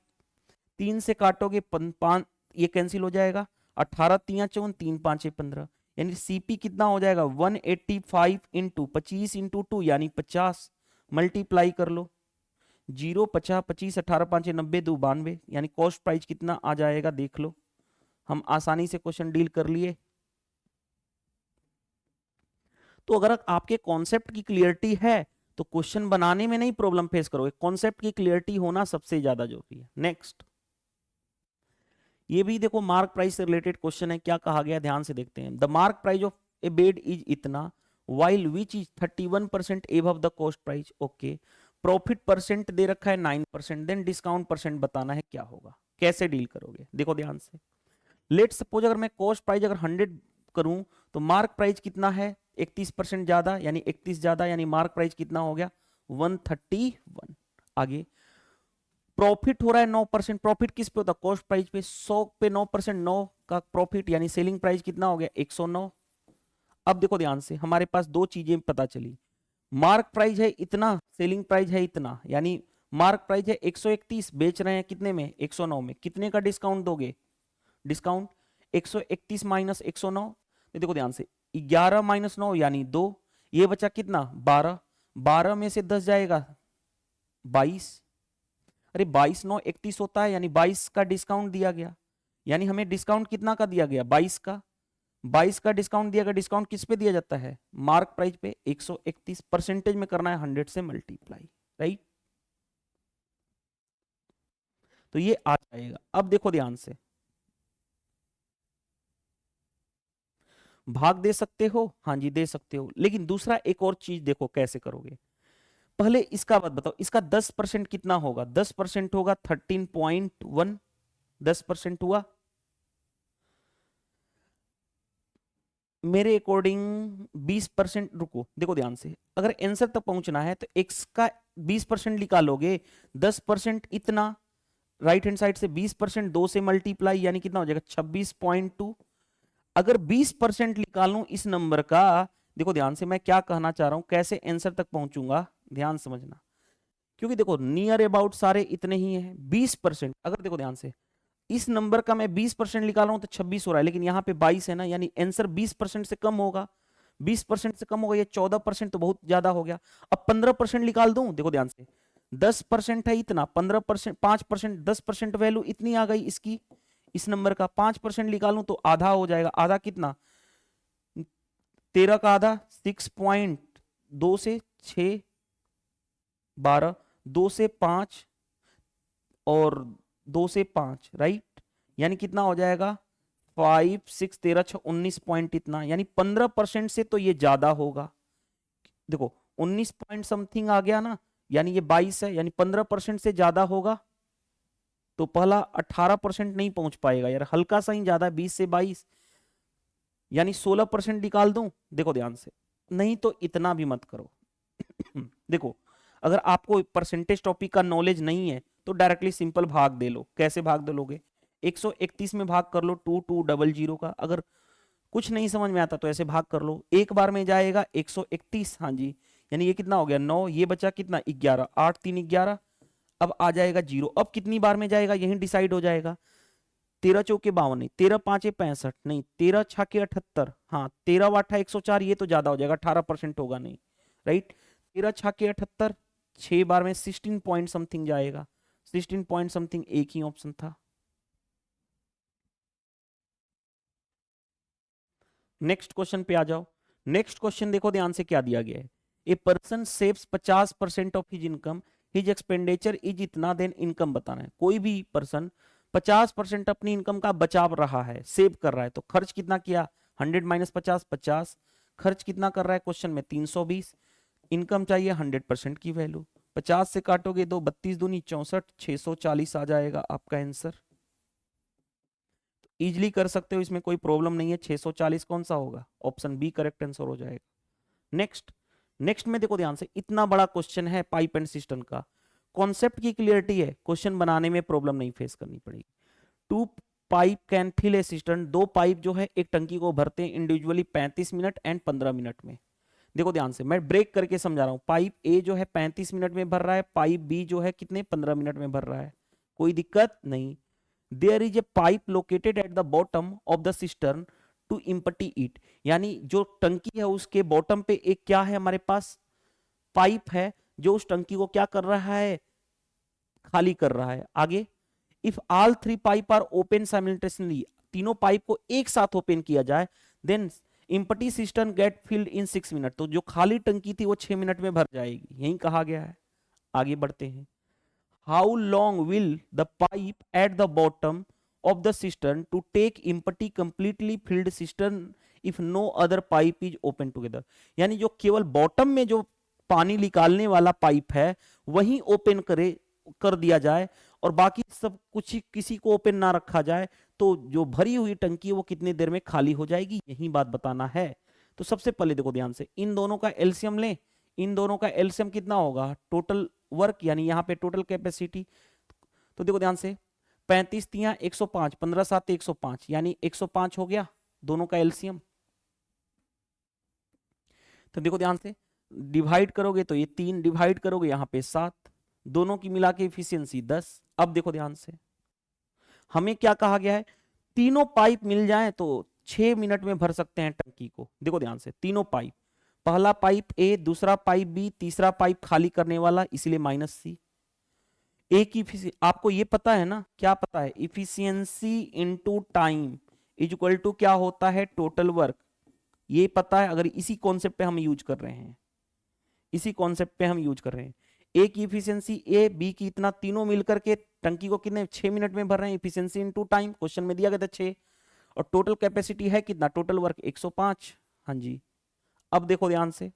3 से काटोगे 5, ये कैंसिल हो जाएगा, 18 3 54, 3 5 15, यानी सीपी कितना हो जाएगा 185 इंटू 25 इंटू 2 यानी 50, मल्टीप्लाई कर लो, 0 50 25 18 5 90 2 92, यानी कॉस्ट प्राइस कितना आ जाएगा, देख लो। हम आसानी से क्वेश्चन डील कर लिए। तो अगर आपके कॉन्सेप्ट की क्लियरिटी है तो क्वेश्चन बनाने में नहीं प्रॉब्लम फेस करोगे, कॉन्सेप्ट की क्लियरिटी होना सबसे ज्यादा जरूरी है। नेक्स्ट, ये भी देखो मार्क प्राइस से रिलेटेड क्वेश्चन है, क्या कहा गया ध्यान से देखते हैं। The mark price of a bed is इतना, while which is 31% above the cost price. Okay, profit percent दे रखा है 9%, देन डिस्काउंट परसेंट बताना है क्या होगा, कैसे डील करोगे, देखो ध्यान से। लेट सपोज अगर मैं कॉस्ट प्राइस अगर 100 करूं तो मार्क प्राइस कितना है, 31% ज्यादा, यानी 31 ज्यादा, यानी मार्क प्राइस कितना हो गया 131। आगे प्रॉफिट हो रहा है 9%, प्रॉफिट किस पे होता है, कॉस्ट प्राइस पे, 100 पे 9%, 9 का प्रॉफिट, यानी सेलिंग प्राइस कितना हो गया 109। अब देखो ध्यान से, हमारे पास दो चीजें पता चली, मार्क प्राइस है इतना, सेलिंग प्राइस है इतना, यानी मार्क प्राइस है 131, बेच रहे हैं कितने में 109 में, कितने का डिस्काउंट दोगे, डिस्काउंट 131 माइनस 109, देखो ध्यान से, 11 माइनस 9 यानी 2, ये बचा कितना 12, 12 में से 10 जाएगा 22, अरे 22 9 31 होता है, यानी 22 का डिस्काउंट दिया गया, यानी हमें डिस्काउंट कितना का दिया गया 22 का, 22 का डिस्काउंट दिया गया। डिस्काउंट किस पे दिया जाता है, मार्क प्राइस पे, 131, परसेंटेज में करना है 100 से मल्टीप्लाई, राइट। तो ये आ जाएगा। अब देखो ध्यान से, भाग दे सकते हो, हाँ जी दे सकते हो, लेकिन दूसरा एक और चीज देखो कैसे करोगे। पहले इसका बात बताओ, इसका 10% कितना होगा, 10% होगा 13.1, 10% हुआ, मेरे अकॉर्डिंग 20%, रुको देखो ध्यान से, अगर आंसर तक पहुंचना है तो x का 20% निकालोगे, 10% इतना, राइट हैंड साइड से 20% 2 से मल्टीप्लाई, यानी कितना हो जाएगा 26.2। अगर 20% निकालूं इस नंबर का, देखो ध्यान से मैं क्या कहना चाह रहा हूं, कैसे आंसर तक पहुंचूंगा, ध्यान समझना, क्योंकि देखो नियर अबाउट सारे इतने ही हैं। 20% अगर देखो ध्यान से, इस नंबर का मैं 20% निकाला हूं तो 26 हो रहा है, लेकिन यहां पे 22 है ना, यानी आंसर 20% से कम होगा, 20% से कम होगा, ये 14% तो बहुत ज्यादा हो गया। अब 15% निकाल दूं, देखो ध्यान से, 10% है इतना, 15%, 5%, 10% वैल्यू इतनी आ गई इसकी, इस नंबर का 5% निकालूं तो आधा हो जाएगा, आधा कितना 13 का आधा 6.2 से 6 12, 2 से 5 और 2 से 5, राइट, यानी कितना हो जाएगा 5 6 13 6 19 पॉइंट इतना, यानी 15% से तो ये ज्यादा होगा। देखो 19 पॉइंट समथिंग आ गया ना, यानी ये 22 है, यानी 15% से ज्यादा होगा। तो पहला 18% नहीं पहुंच पाएगा यार, हल्का सा ही ज्यादा है, 20 से 22, यानी 16% निकाल दूं, देखो ध्यान से, नहीं तो इतना भी मत करो। देखो अगर आपको परसेंटेज टॉपिक का नॉलेज नहीं है तो डायरेक्टली सिंपल भाग दे लो। कैसे भाग दे लोगे, 131 में भाग कर लो 2200 का। अगर कुछ नहीं समझ में आता तो ऐसे भाग कर लो, एक बार में जाएगा 131, हाँ जी, यानी ये कितना हो गया 9, ये बचा कितना 11, 8 3 11, अब आ जाएगा 0। अब कितनी बार में जाएगा यही डिसाइड हो जाएगा। 13 चौके 52 नहीं, 13 पांचे 65 नहीं, 13 छके 78, हाँ 13 वाठा 104, ये तो ज्यादा हो जाएगा, 18% होगा नहीं, राइट। 13 छके 78, 6 बार में 16 पॉइंट समथिंग जाएगा, 16 पॉइंट समथिंग एक ही ऑप्शन था। नेक्स्ट क्वेश्चन पे आ जाओ। नेक्स्ट क्वेश्चन देखो ध्यान से क्या दिया गया है। A person saves 50% of his income, his expenditure is इतना, देन इनकम बताना है। कोई भी पर्सन 50% अपनी इनकम का बचाव रहा है, सेव कर रहा है, तो खर्च कितना किया, 100 माइनस 50, 50। खर्च कितना कर रहा है क्वेश्चन में, 320। इनकम चाहिए 100% की वैल्यू, 50 से काटोगे दो, 32 दूनी 64, 640 आ जाएगा आपका आंसर। इजिली कर सकते हो, इसमें कोई प्रॉब्लम नहीं है। 640 कौन सा होगा, ऑप्शन बी करेक्ट आंसर हो जाएगा। नेक्स्ट, नेक्स्ट में देखो ध्यान से, इतना बड़ा क्वेश्चन है पाइप एंड सिस्टम का, कॉन्सेप्ट की क्लियरिटी है, क्वेश्चन बनाने में प्रॉब्लम नहीं फेस करनी पड़ेगी। Two pipe can fill a system, दो पाइप जो है एक टंकी को भरते हैं इंडिविजुअली 35 मिनट एंड 15 मिनट में। देखो ध्यान से, मैं ब्रेक करके समझा रहा हूं। पाइप ए जो है 35 मिनट में भर रहा है, पाइप बी जो है कितने 15 मिनट में भर रहा है, कोई दिक्कत नहीं। There is a pipe located at the bottom of the cistern to empty it, यानी जो टंकी है उसके बॉटम पे एक क्या है हमारे पास, पाइप है, जो उस टंकी को क्या कर रहा है, खाली कर रहा है। आगे, if all 3 pipe are open simultaneously, तीनों पाइप को एक साथ ओपन किया जाए, then empty cistern get filled in 6 minute, तो जो खाली टंकी थी वो 6 मिनट में भर जाएगी, यही कहा गया है। आगे बढ़ते हैं। How long will the pipe at the bottom of the cistern to take empty completely filled cistern if no other pipe is open together, यानी जो केवल बॉटम में जो पानी निकालने वाला पाइप है वही ओपन कर दिया जाए और बाकी सब कुछ किसी को ओपन ना रखा जाए, तो जो भरी हुई टंकी है वो कितनी देर में खाली हो जाएगी, यही बात बताना है। तो सबसे पहले देखो ध्यान से, इन दोनों का एलसीएम लें। इन दोनों का एलसीएम कितना होगा, टोटल वर्क, यानी यहाँ पे टोटल कैपेसिटी। तो देखो ध्यान से, 35 तिया 105, 15 7 105, यानी 105 हो गया दोनों का एलसीएम। तो देखो ध्यान से, डिवाइड करोगे तो ये 3, डिवाइड करोगे यहाँ पे 7, दोनों की मिला के इफिशियंसी 10। अब देखो ध्यान से, हमें क्या कहा गया है, तीनों पाइप मिल जाए तो 6 मिनट में भर सकते हैं टंकी को। देखो ध्यान से, तीनों पाइप, पहला पाइप ए, दूसरा पाइप बी, तीसरा पाइप खाली करने वाला, इसलिए माइनस सी। एक इफिशियंसी आपको ये पता है ना, क्या पता है, efficiency into time is equal to क्या होता है, टोटल वर्क, ये पता है। अगर इसी कॉन्सेप्ट पे हम यूज कर रहे हैं, इसी कॉन्सेप्ट पे हम यूज कर रहे हैं, ए की इफिशियंसी ए, बी की इतना, तीनों मिलकर के टंकी को कितने 6 मिनट में भर रहे हैं, इफिशियंसी इनटू टाइम, क्वेश्चन में दिया गया था 6, और टोटल कैपेसिटी है कितना, टोटल वर्क 105। हाँ जी। अब देखो ध्यान से,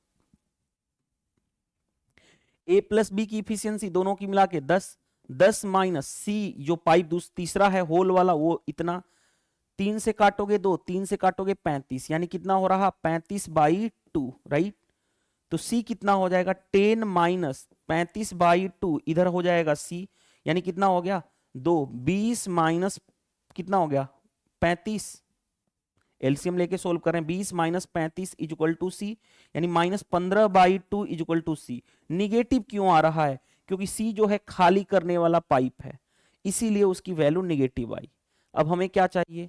ए प्लस बी की इफिशियंसी दोनों की मिला के 10, 10 माइनस सी जो पाइप तीसरा है होल वाला वो इतना, 3 से काटोगे 2, 3 से काटोगे 35, यानी कितना हो रहा 35/2, राइट। तो सी कितना हो जाएगा, 10 माइनस 35/2, इधर हो जाएगा सी, यानी कितना हो गया 2, 20 माइनस कितना हो गया 35, एलसीएम लेके सोल्व कर रहे हैं, 20 minus 35 is equal to C, यानी -15/2 is equal to C. Negative क्यों आ रहा है, क्योंकि सी जो है खाली करने वाला पाइप है, इसीलिए उसकी वैल्यू निगेटिव आई। अब हमें क्या चाहिए,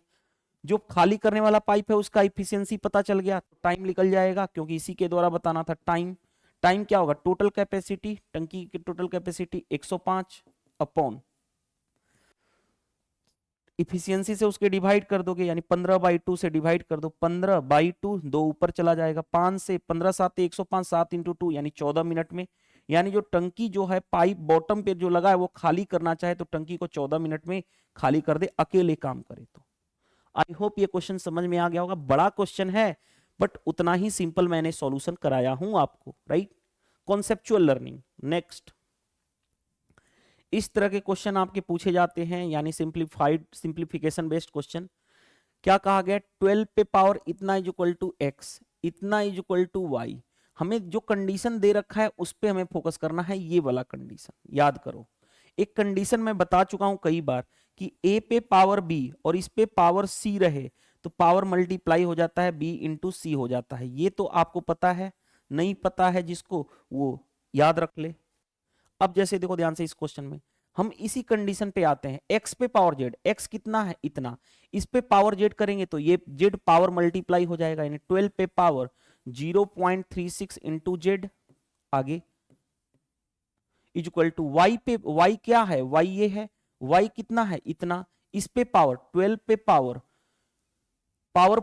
जो खाली करने वाला पाइप है उसका इफिशियंसी पता चल गया, तो टाइम निकल जाएगा, क्योंकि इसी के द्वारा बताना था टाइम। टाइम क्या होगा, टोटल कैपेसिटी, टंकी की टोटल कैपेसिटी 105 अपॉन इफिशियंसी से उसके डिवाइड कर दोगे, यानी 15/2 से डिवाइड कर दो, 15/2, 2 ऊपर चला जाएगा, 5 से 15 7 105, 7 × 2 यानी 14 मिनट में। यानी जो टंकी जो है पाइप बॉटम पे जो लगा है वो खाली करना चाहे तो टंकी को 14 मिनट में खाली कर दे, अकेले काम करे तो। आई होप ये क्वेश्चन समझ में आ गया होगा, बड़ा क्वेश्चन है बट उतना ही सिंपल मैंने सॉल्यूशन कराया हूं आपको, राइट। Conceptual learning. नेक्स्ट, इस तरह के क्वेश्चन आपके पूछे जाते हैं, यानी सिंप्लीफिकेशन बेस्ड क्वेश्चन। क्या कहा गया, 12 पे पावर इतना इज इक्वल टू एक्स, इतना इज इक्वल टू वाई। हमें जो कंडीशन दे रखा है उस पे हमें फोकस करना है, ये वाला कंडीशन याद करो। एक कंडीशन मैं बता चुका हूं कई बार कि ए पे पावर बी और इस पे पावर सी रहे तो पावर मल्टीप्लाई हो जाता है, बी इंटू सी हो जाता है। ये तो आपको पता है, नहीं पता है जिसको वो याद रख ले। अब जैसे देखो ध्यान से इस क्वेश्चन में हम इसी कंडीशन पे आते हैं, x पे पावर z, x कितना है इतना, इस पे पावर z करेंगे तो ये z पावर मल्टीप्लाई हो जाएगा, यानी 12 पे पावर 0.36 इंटू जेड, आगे इज इक्वल टू y पे, y क्या है, y ये है, y कितना है इतना, इस पे पावर 12 पे पावर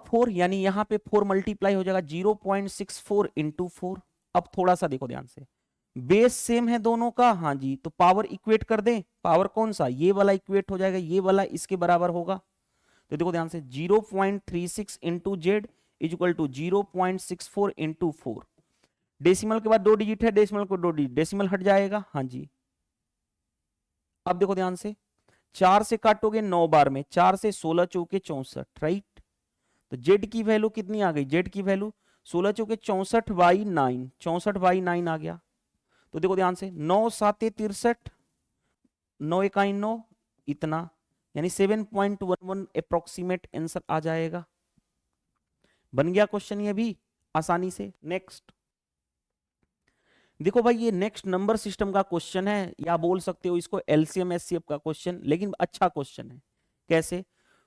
4, यानी यहां पे 4 मल्टीप्लाई हो जाएगा 0.64 इंटू 4। अब थोड़ा सा देखो ध्यान से, बेस सेम है दोनों का, हाँ जी, तो पावर इक्वेट कर दें, पावर कौन सा, ये वाला इक्वेट हो जाएगा, ये वाला इसके बराबर होगा। तो देखो ध्यान से 0.36 into Z is equal to 0.64 into 4। Decimal के बाद 2 डिजिट है, डेसिमल को 2 डिजिट, डेसिमल हट जाएगा, हाँ जी। अब देखो ध्यान से 4 से काटोगे 9 बार में, 4 से 16 चौके 64, राइट। तो जेड की वैल्यू कितनी आ गई, जेड की वैल्यू 16 चौके 64/9, 64/9 आ गया। तो देखो ध्यान से 9 7 63, 9 इकाई 9 इतना, यानी 7.11 अप्रोक्सीमेट आंसर आ जाएगा। बन गया क्वेश्चन ये भी आसानी से। नेक्स्ट देखो भाई, ये नेक्स्ट नंबर सिस्टम का क्वेश्चन है, या बोल सकते हो इसको एलसीएम एचसीएफ का क्वेश्चन, लेकिन अच्छा क्वेश्चन है। कैसे,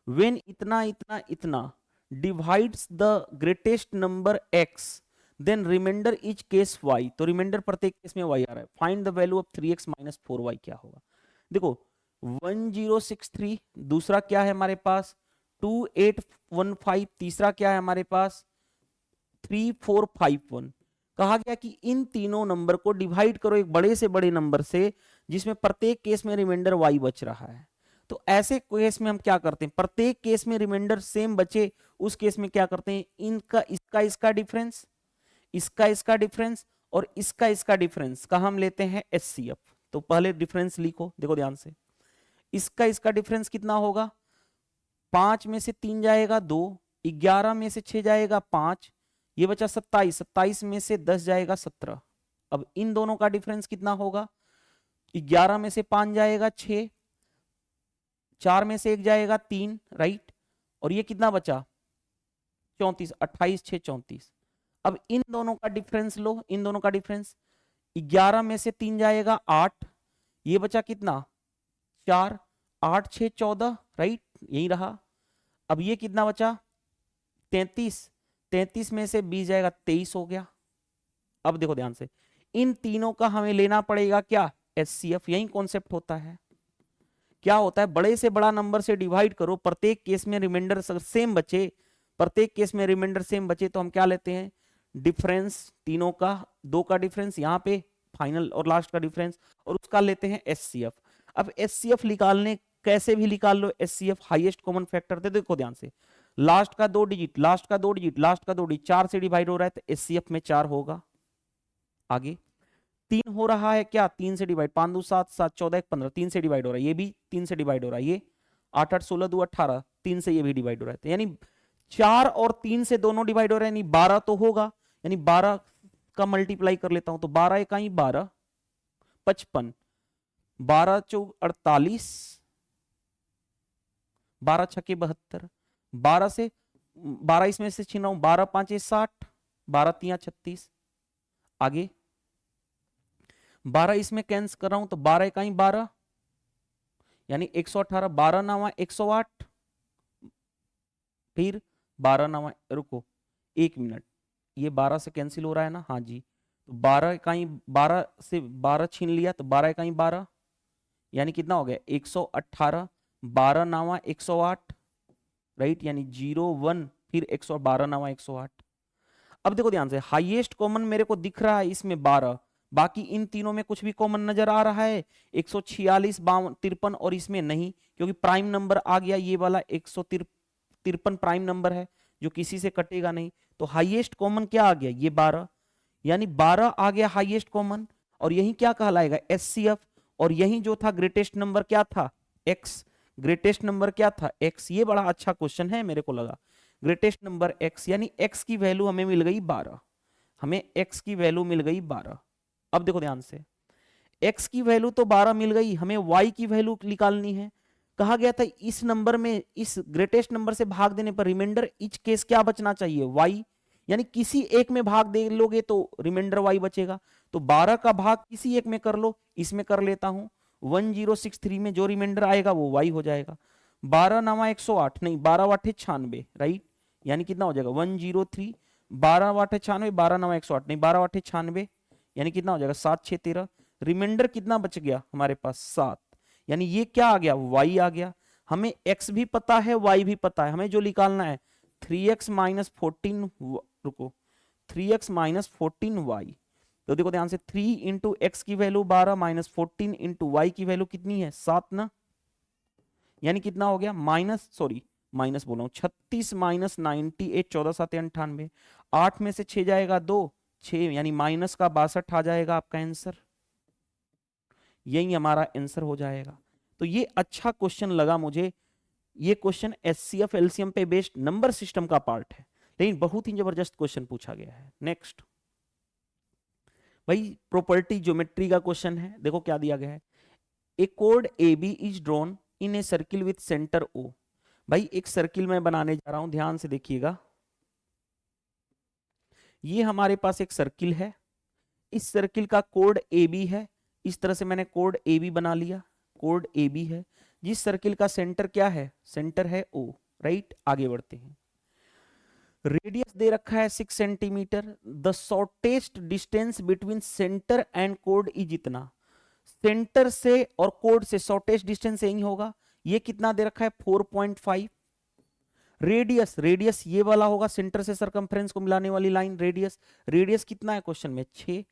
व्हेन इतना इतना इतना divides the greatest number x, then remainder each case y, तो रिमाइंडर प्रत्येक केस में y आ रहा है, find the value of 3x minus 4y क्या होगा। देखो 1063, दूसरा क्या है हमारे पास 2815, तीसरा क्या है हमारे पास 3451। कहा गया कि इन तीनों नंबर को डिवाइड करो एक बड़े से बड़े नंबर से जिसमें प्रत्येक केस में रिमाइंडर y बच रहा है। तो ऐसे केस में हम क्या करते हैं, प्रत्येक केस में रिमाइंडर सेम बचे, उस केस में क्या करते हैं, इनका इसका डिफरेंस, इसका डिफरेंस और इसका डिफरेंस का हम लेते हैं एचसीएफ। तो पहले डिफरेंस लिखो, देखो ध्यान से, इसका डिफरेंस कितना होगा, 5 में से 3 जाएगा 2, 11 में से 6 जाएगा 5, ये बचा 27, 27 में से 10 जाएगा 17। अब इन दोनों का डिफरेंस कितना होगा, 11 में से 5 जाएगा 6, 4 में से 1 जाएगा 3, राइट, और ये कितना बचा 34, 28 6 34। अब इन दोनों का डिफरेंस लो, इन दोनों का डिफरेंस, 11 में से 3 जाएगा 8, ये बचा कितना 4, 8 6 14, राइट, यही रहा। अब ये कितना बचा 33, 33 में से 20 जाएगा 23 हो गया। अब देखो ध्यान से, इन तीनों का हमें लेना पड़ेगा क्या, एचसीएफ, यही कॉन्सेप्ट होता है। क्या होता है, बड़े से बड़ा नंबर से डिवाइड करो, प्रत्येक केस में रिमाइंडर सेम बचे, प्रत्येक केस में रिमाइंडर सेम बचे, तो हम क्या लेते हैं, डिफरेंस तीनों का, 2 का डिफरेंस यहाँ पे फाइनल और लास्ट का डिफरेंस, और उसका लेते हैं एचसीएफ। अब एचसीएफ निकालने कैसे भी निकाल लो, एचसीएफ हाईएस्ट कॉमन फैक्टर दे, देखो ध्यान से, लास्ट का 2 डिजिट, लास्ट का 2 डिजिट, लास्ट का 2 डिजिट, 4 से डिवाइड हो रहा है तो एचसीएफ में 4 होगा। आगे 3 हो रहा है क्या, 3 से डिवाइड, 5 2 7 7 14 1 15, 3 से डिवाइड हो रहा है, ये भी 3 से डिवाइड हो रहा है, ये 8 8 16 2 18, 3 से ये भी डिवाइड हो रहा है, तो यानी 4 और 3 से दोनों डिवाइड हो रहे हैं, यानी 12 तो होगा, यानी 12 का मल्टीप्लाई कर लेता हूं, तो 12 इकाई 12 55, 12 चौक 48, 12 छक्के 72, 12 से 12 इसमें से छीन रहा हूं, 12 5 60, 12 3 36, आगे 12 इसमें कैंसिल कर रहा हूं, तो 12 इकाई 12, यानी 118, 12 9 108, फिर 12 9, रुको 1 मिनट, ये 12 से कैंसिल हो रहा है ना, हाँ जी, तो 12 इकाई 12 से 12 छीन लिया, तो 12 इकाई 12, यानी कितना हो गया 118, 12 9 108, राइट, यानी 0 1, फिर 112 9 108। अब देखो ध्यान से, हाईएस्ट कॉमन मेरे को दिख रहा है इसमें 12, बाकी इन तीनों में कुछ भी कॉमन नजर आ रहा है, 146 53, और इसमें नहीं, क्योंकि प्राइम नंबर आ गया ये वाला 153 प्राइम नंबर है जो किसी से कटेगा नहीं, तो हाईएस्ट कॉमन क्या आ गया, ये 12, यानी 12 आ गया हाईएस्ट कॉमन, और यही क्या कहलाएगा एचसीएफ, और यही जो था ग्रेटेस्ट नंबर क्या था, एक्स, ग्रेटेस्ट नंबर क्या था एक्स। ये बड़ा अच्छा क्वेश्चन है मेरे को लगा, ग्रेटेस्ट नंबर एक्स, यानी एक्स की वैल्यू हमें मिल गई 12, हमें एक्स की वैल्यू मिल गई 12। अब देखो ध्यान से, x की वैल्यू तो 12 मिल गई, हमें y की वैल्यू निकालनी है। कहा गया था इस नंबर में, इस ग्रेटेस्ट नंबर से भाग देने पर रिमाइंडर इच केस क्या बचना चाहिए, y, यानी किसी एक में भाग दे लोगे तो रिमाइंडर y बचेगा। तो 12 का भाग किसी एक में कर लो, इसमें कर लेता हूं, 1063 में जो रिमाइंडर आएगा वो y हो जाएगा। 12 नवा 108, नहीं 12 वाटे 96, राइट, यानी कितना हो जाएगा 103, 12 वाटे 96, 12 नवा 108, नहीं 12 वाटे 96, यानी कितना हो जाएगा 7 6 13। रिमाइंडर कितना बच गया हमारे पास 7, यानी ये क्या आ गया y आ गया। हमें x भी पता है y भी पता है, हमें जो निकालना है 3x माइनस 14, रुको 3x माइनस 14y। तो देखो ध्यान से 3 इंटू एक्स की वैल्यू 12 माइनस 14 इंटू वाई की वैल्यू कितनी है 7 ना, यानी कितना हो गया माइनस, सॉरी माइनस बोल रहा हूं, 36 माइनस 98, 14 7 98, 8 में से 6 जाएगा 2, 6 यानी माइनस का 62 आ जाएगा आपका आंसर, यही हमारा आंसर हो जाएगा। तो ये अच्छा क्वेश्चन लगा मुझे, ये क्वेश्चन एचसीएफ एलसीएम पे बेस्ड नंबर सिस्टम का पार्ट है, लेकिन बहुत ही जबरदस्त क्वेश्चन पूछा गया है। नेक्स्ट भाई प्रॉपर्टी ज्योमेट्री का क्वेश्चन है, देखो क्या दिया गया है, ए कोड A B is drawn in a circle with centre O. भाई एक सर्किल मैं बनाने जा रहा हूं, ध्यान से देखिएगा, ये हमारे पास एक सर्किल है, इस सर्किल का कोड ए बी है, इस तरह से मैंने कोड ए बी बना लिया, कोड ए बी है, जिस सर्किल का सेंटर क्या है, सेंटर है ओ, राइट। आगे बढ़ते हैं, रेडियस दे रखा है 6 centimetre, the shortest distance between centre and code is इतना, सेंटर से और कोड से शॉर्टेस्ट डिस्टेंस यही होगा, ये कितना दे रखा है 4.5। रेडियस, रेडियस ये वाला होगा, सेंटर से सरकमफ्रेंस को मिलाने वाली लाइन रेडियस, रेडियस कितना है क्वेश्चन में 6।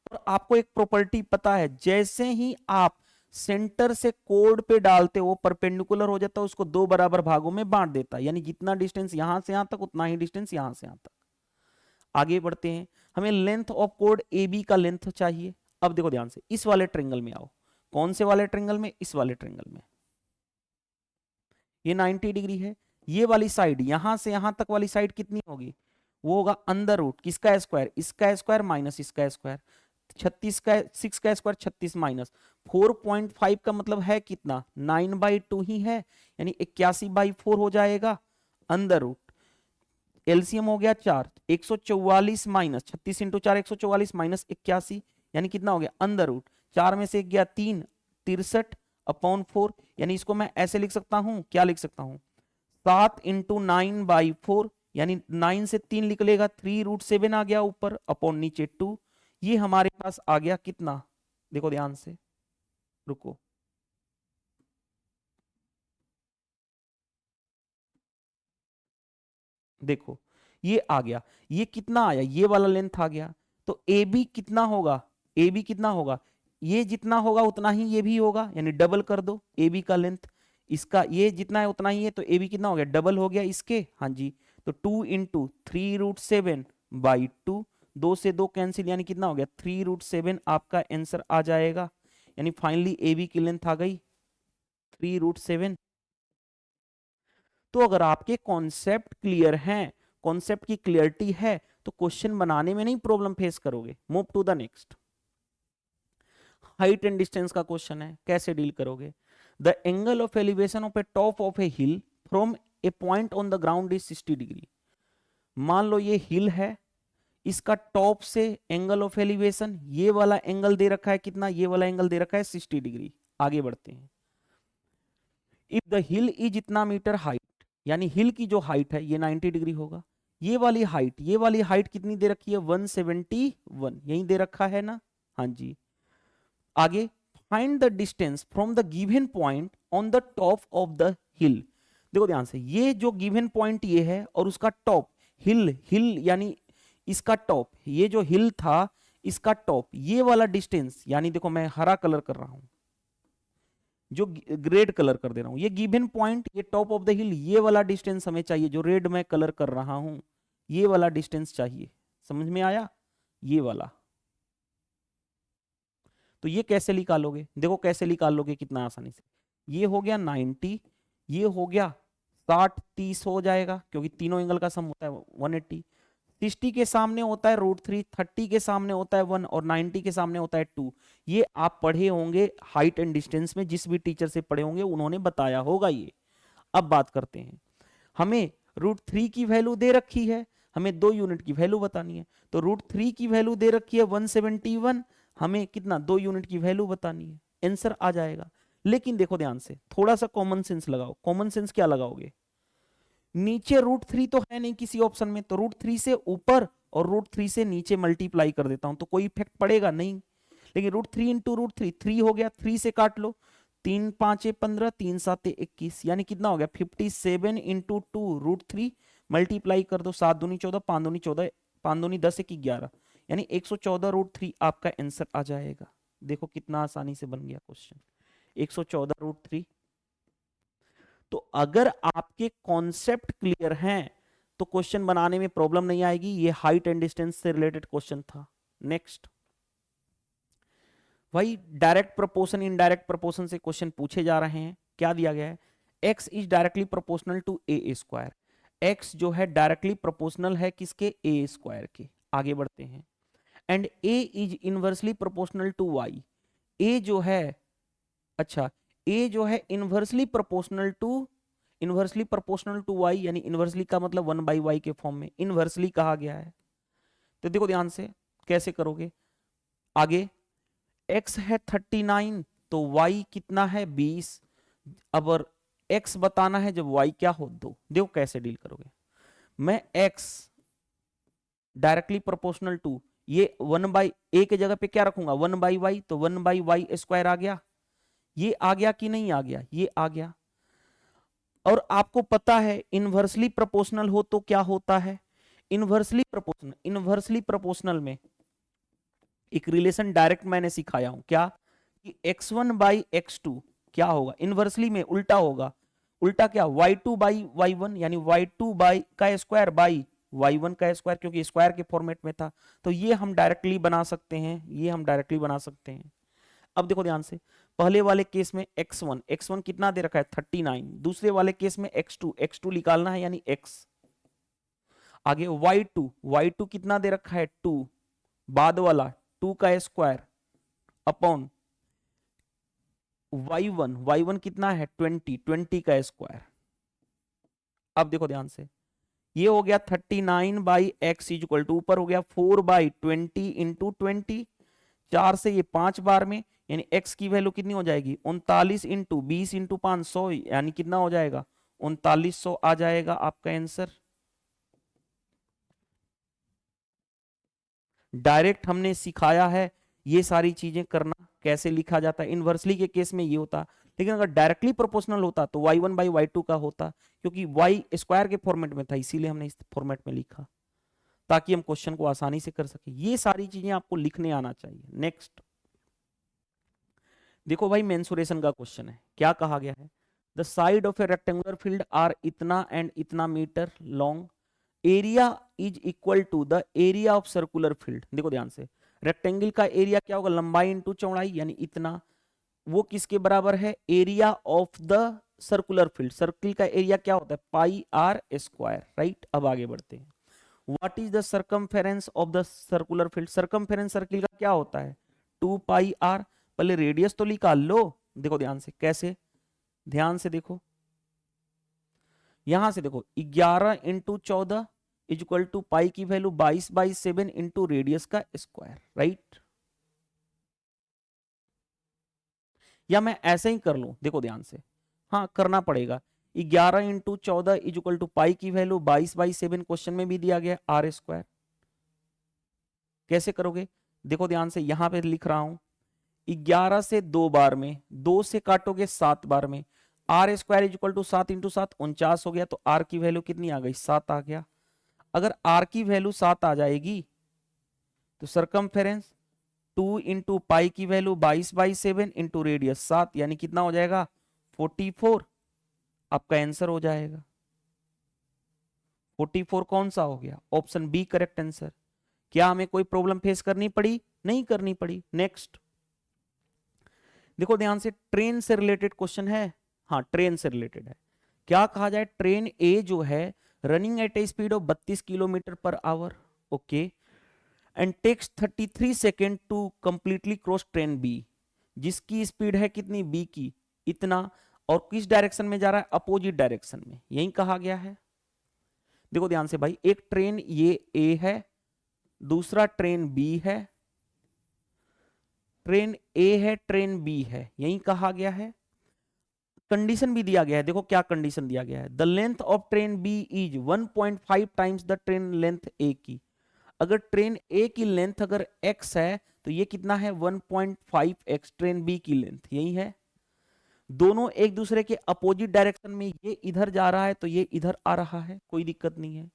और आपको एक प्रॉपर्टी पता है, जैसे ही आप सेंटर से कोड पे डालते हो परपेंडिकुलर हो जाता है, उसको 2 बराबर भागों में बांट देता है, यानी जितना डिस्टेंस यहां से यहां तक उतना ही डिस्टेंस यहां से यहां तक। आगे बढ़ते हैं, हमें लेंथ ऑफ कोड ए बी का लेंथ चाहिए। अब देखो ध्यान से, इस वाले ट्रेंगल में आओ, कौन से वाले ट्रेंगल में, इस वाले ट्रेंगल में, ये 90 डिग्री है, ये वाली साइड यहां से यहां तक वाली साइड कितनी होगी, वो होगा अंडर रूट किसका स्क्वायर, इसका स्क्वायर माइनस इसका स्क्वायर, 36 का 6 का स्क्वायर 36 माइनस 4.5 का मतलब है कितना 9/2 ही है, यानी 81/4 हो जाएगा अंडर रूट, एलसीएम हो गया 4, 144 माइनस 36 इंटू 4 144 माइनस 81, यानी कितना हो गया अंडर रूट, 4 में से 1 गया 3, 63/4, यानी इसको मैं ऐसे लिख सकता हूं, क्या लिख सकता हूं 7 इंटू 9/4, यानी 9 से 3 निकलेगा 3√7 आ गया ऊपर अपॉन नीचे 2, ये हमारे पास आ गया कितना, देखो ध्यान से, रुको देखो ये आ गया, ये कितना आया, ये वाला लेंथ आ गया, तो ए बी कितना होगा, ए बी कितना होगा, ये जितना होगा उतना ही ये भी होगा, यानी डबल कर दो ए बी का लेंथ, इसका ये जितना है उतना ही है, तो ए बी कितना हो गया डबल हो गया इसके, हाँ जी, तो 2 इंटू 3√7/2, 2 से 2 कैंसिल, यानी कितना हो गया 3√7 आपका आंसर आ जाएगा, यानी फाइनली ए बी की लेंथ आ गई 3√7। तो अगर आपके कॉन्सेप्ट क्लियर हैं, कॉन्सेप्ट की क्लियरिटी है, तो क्वेश्चन बनाने में नहीं प्रॉब्लम फेस करोगे। Move to the next, height and distance का क्वेश्चन है, कैसे डील करोगे। The angle of elevation of a top of a hill from a point on the ground is 60 degree. मान लो ये हिल है, इसका टॉप से एंगल ऑफ एलिवेशन, ये वाला एंगल दे रखा है कितना, ये वाला एंगल दे रखा है 60 डिग्री। आगे बढ़ते हैं, इफ द हिल इज इतना मीटर हाइट, यानी हिल की जो हाइट है ये 90 डिग्री होगा, ये वाली हाइट, ये वाली हाइट कितनी दे रखी है 171, यही दे रखा है ना, हाँ जी। आगे find the distance from the given point on the top of the हिल। देखो ध्यान से, ये जो गिवन पॉइंट ये है और उसका टॉप, हिल हिल यानी इसका टॉप, ये जो हिल था इसका टॉप, ये वाला डिस्टेंस, यानी देखो मैं हरा कलर कर रहा हूं, जो रेड कलर कर दे रहा हूं, ये गिवन पॉइंट, ये टॉप ऑफ द हिल, ये वाला डिस्टेंस हमें चाहिए, जो रेड में कलर कर रहा हूं, ये वाला डिस्टेंस चाहिए, समझ में आया, ये वाला। तो ये कैसे निकालोगे, देखो कैसे निकालोगे कितना आसानी से, ये हो गया 90, ये हो गया 60 30 हो जाएगा, क्योंकि तीनों एंगल का सम होता है 180, 60 के सामने होता है √3, 30 के सामने होता है 1 और 90 के सामने होता है 2। ये आप पढ़े होंगे हाइट एंड डिस्टेंस में, जिस भी टीचर से पढ़े होंगे उन्होंने बताया होगा ये। अब बात करते हैं, हमें √3 की वैल्यू दे रखी है, हमें 2 यूनिट की वैल्यू बतानी है। तो √3 की वैल्यू दे रखी है 171, हमें कितना 2 यूनिट की वैल्यू बतानी है, आंसर आ जाएगा। लेकिन देखो ध्यान से, थोड़ा सा कॉमन सेंस लगाओ। कॉमन सेंस क्या लगाओगे? नीचे √3 तो है नहीं किसी ऑप्शन में, तो √3 से ऊपर और √3 से नीचे मल्टीप्लाई कर देता हूं तो कोई इफेक्ट पड़ेगा नहीं। लेकिन √3 इंटू √3, 3 हो गया, 3 से काट लो, 3 5 15, 3 7 21, यानी कितना हो गया 57 इंटू 2 √3 मल्टीप्लाई कर दो, 7 दूनी 14, 5 दूनी 14, 5 दूनी 10, 1 11, यानी 114 √3 आपका आंसर आ जाएगा। देखो कितना आसानी से बन गया क्वेश्चन, 114 √3। तो अगर आपके कॉन्सेप्ट क्लियर हैं तो क्वेश्चन बनाने में प्रॉब्लम नहीं आएगी। ये हाइट एंड डिस्टेंस से रिलेटेड क्वेश्चन था। नेक्स्ट, भाई डायरेक्ट प्रोपोर्शन इनडायरेक्ट प्रोपोर्शन से क्वेश्चन पूछे जा रहे हैं। क्या दिया गया है? x is directly proportional to A square. x जो है डायरेक्टली प्रोपोर्शनल है किसके? ए स्क्वायर के। आगे बढ़ते हैं। And a is inversely proportional to y। a जो है, अच्छा, a जो है इनवर्सली प्रोपोर्शनल टू y, यानी इनवर्सली का मतलब 1/y के फॉर्म में इनवर्सली कहा गया है। तो देखो ध्यान से कैसे करोगे। आगे x है 39 तो y कितना है 20। अब x बताना है जब y क्या हो 2। देखो कैसे डील करोगे। मैं x डायरेक्टली प्रोपोर्शनल टू, ये 1/a के जगह पे क्या रखूंगा 1/y, तो 1/y² आ गया। ये आ गया कि नहीं आ गया? ये आ गया। और आपको पता है इनवर्सली प्रोपोर्शनल हो तो क्या होता है? इनवर्सली प्रोपोर्शनल में एक रिलेशन डायरेक्ट मैंने सिखाया हूं, क्या कि x1/x2 क्या होगा इनवर्सली में? उल्टा होगा। उल्टा क्या? y2/y1, यानी y2 का स्क्वायर बाई y1 का स्क्वायर, क्योंकि स्क्वायर के फॉर्मेट में था। तो ये हम डायरेक्टली बना सकते हैं, ये हम डायरेक्टली बना सकते हैं। अब देखो ध्यान से, पहले वाले केस में x1 कितना दे रखा है 39, दूसरे वाले केस में x2 निकालना है यानी x। आगे y2 कितना दे रखा है 2, बाद वाला 2 का स्क्वायर अपॉन y1 कितना है 20 का स्क्वायर। अब देखो ध्यान से, ये हो गया 39/x इक्वल टू, ऊपर हो गया 4/20 इंटू 20, 4 से ये 5 बार में, यानी x की वैल्यू कितनी हो जाएगी 39 इंटू 20 इंटू 500, यानी कितना हो जाएगा 3900 आ जाएगा आपका आंसर। डायरेक्ट हमने सिखाया है ये सारी चीजें करना, कैसे लिखा जाता है। इनवर्सली के केस में ये होता, लेकिन अगर डायरेक्टली प्रोपोर्शनल होता तो y1/y2 का होता, क्योंकि y स्क्वायर के फॉर्मेट में था, इसीलिए हमने इस फॉर्मेट में लिखा ताकि हम क्वेश्चन को आसानी से कर सके। ये सारी चीजें आपको लिखने आना चाहिए। नेक्स्ट देखो भाई, मेंसुरेशन का क्वेश्चन है। क्या कहा गया है? The side of a rectangular field are इतना एंड इतना metre long, area is equal to the area of circular field. देखो ध्यान से, रेक्टेंगल का एरिया क्या होगा? लंबाई इंटू चौड़ाई, यानी इतना, वो किसके बराबर है? Area of the circular field. Circle का एरिया क्या होता है? πr², right. अब आगे बढ़ते हैं। What is the circumference of the circular field? Circumference circle का क्या होता है? 2πr। पहले रेडियस तो निकाल लो। देखो ध्यान से कैसे, ध्यान से देखो, यहां से देखो 11 इंटू 14 इक्वल टू पाई की वैल्यू 22/7 इंटू रेडियस का स्क्वायर, राइट। या मैं ऐसे ही कर लूं, देखो ध्यान से, हाँ करना पड़ेगा। 11 इंटू 14 इक्वल टू पाई की वैल्यू 22/7 क्वेश्चन में भी दिया गया r²। कैसे करोगे? देखो ध्यान से, यहां पे लिख रहा हूं 11 से 2 बार में, 2 से काटोगे 7 बार में, r² इक्वल टू 7 इंटू 7 49 हो गया। तो r की वैल्यू कितनी आ गई? 7 आ गया। अगर r की वैल्यू 7 आ जाएगी तो सरकमफेरेंस 2 इंटू पाई की वैल्यू 22/7 इंटू रेडियस 7, यानी कितना हो जाएगा 44। आपका आंसर हो जाएगा 44। कौन सा हो गया? Option B correct answer. क्या हमें कोई प्रॉब्लम फेस करनी पड़ी? नहीं करनी पड़ी। नेक्स्ट देखो ध्यान से, ट्रेन से रिलेटेड क्वेश्चन है। हाँ ट्रेन से रिलेटेड है। क्या कहा जाए? ट्रेन ए जो है running at a speed of 32 kilometre per hour, okay, and takes 33 second to completely cross train B, जिसकी स्पीड है कितनी? बी की इतना, और किस डायरेक्शन में जा रहा है? अपोजिट डायरेक्शन में, यही कहा गया है। देखो ध्यान से भाई, एक ट्रेन ये ए है, दूसरा ट्रेन बी है, ट्रेन ए है, ट्रेन बी है, यही कहा गया है। कंडीशन भी दिया गया है, देखो क्या कंडीशन दिया गया है, the length of train B is 1.5 times the train length A की। अगर ट्रेन ए की लेंथ अगर x है तो ये कितना है 1.5x ट्रेन बी की लेंथ, यही है। दोनों एक दूसरे के अपोजिट डायरेक्शन में, ये इधर जा रहा है तो ये इधर आ रहा है, कोई दिक्कत नहीं है।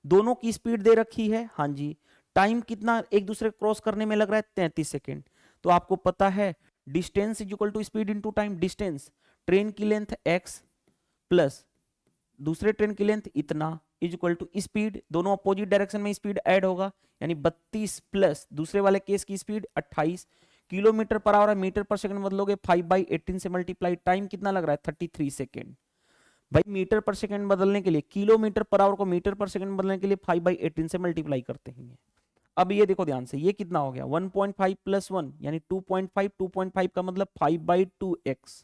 दोनों की स्पीड दे रखी है, हाँ जी। टाइम कितना एक दूसरे क्रॉस करने में लग रहा है 33 सेकेंड। तो आपको पता है distance is equal to speed into time. Distance train की लेंथ x प्लस दूसरे ट्रेन की लेंथ इतना इज इक्वल टू स्पीड, दोनों अपोजिट डायरेक्शन में स्पीड ऐड होगा, यानी 32 प्लस दूसरे वाले केस की स्पीड 28 किलोमीटर पर आवर है, मीटर पर सेकंड बदलोगे 5/18 से मल्टीप्लाई, टाइम कितना लग रहा है 33 सेकेंड। भाई मीटर पर सेकंड बदलने के लिए किलोमीटर पर आवर को मीटर पर सेकंड बदलने के लिए 5/18 से मल्टीप्लाई करते हैं। अब ये देखो ध्यान से, ये कितना हो गया 1.5 प्लस 1 यानी 2.5, 2.5 का मतलब 5/2x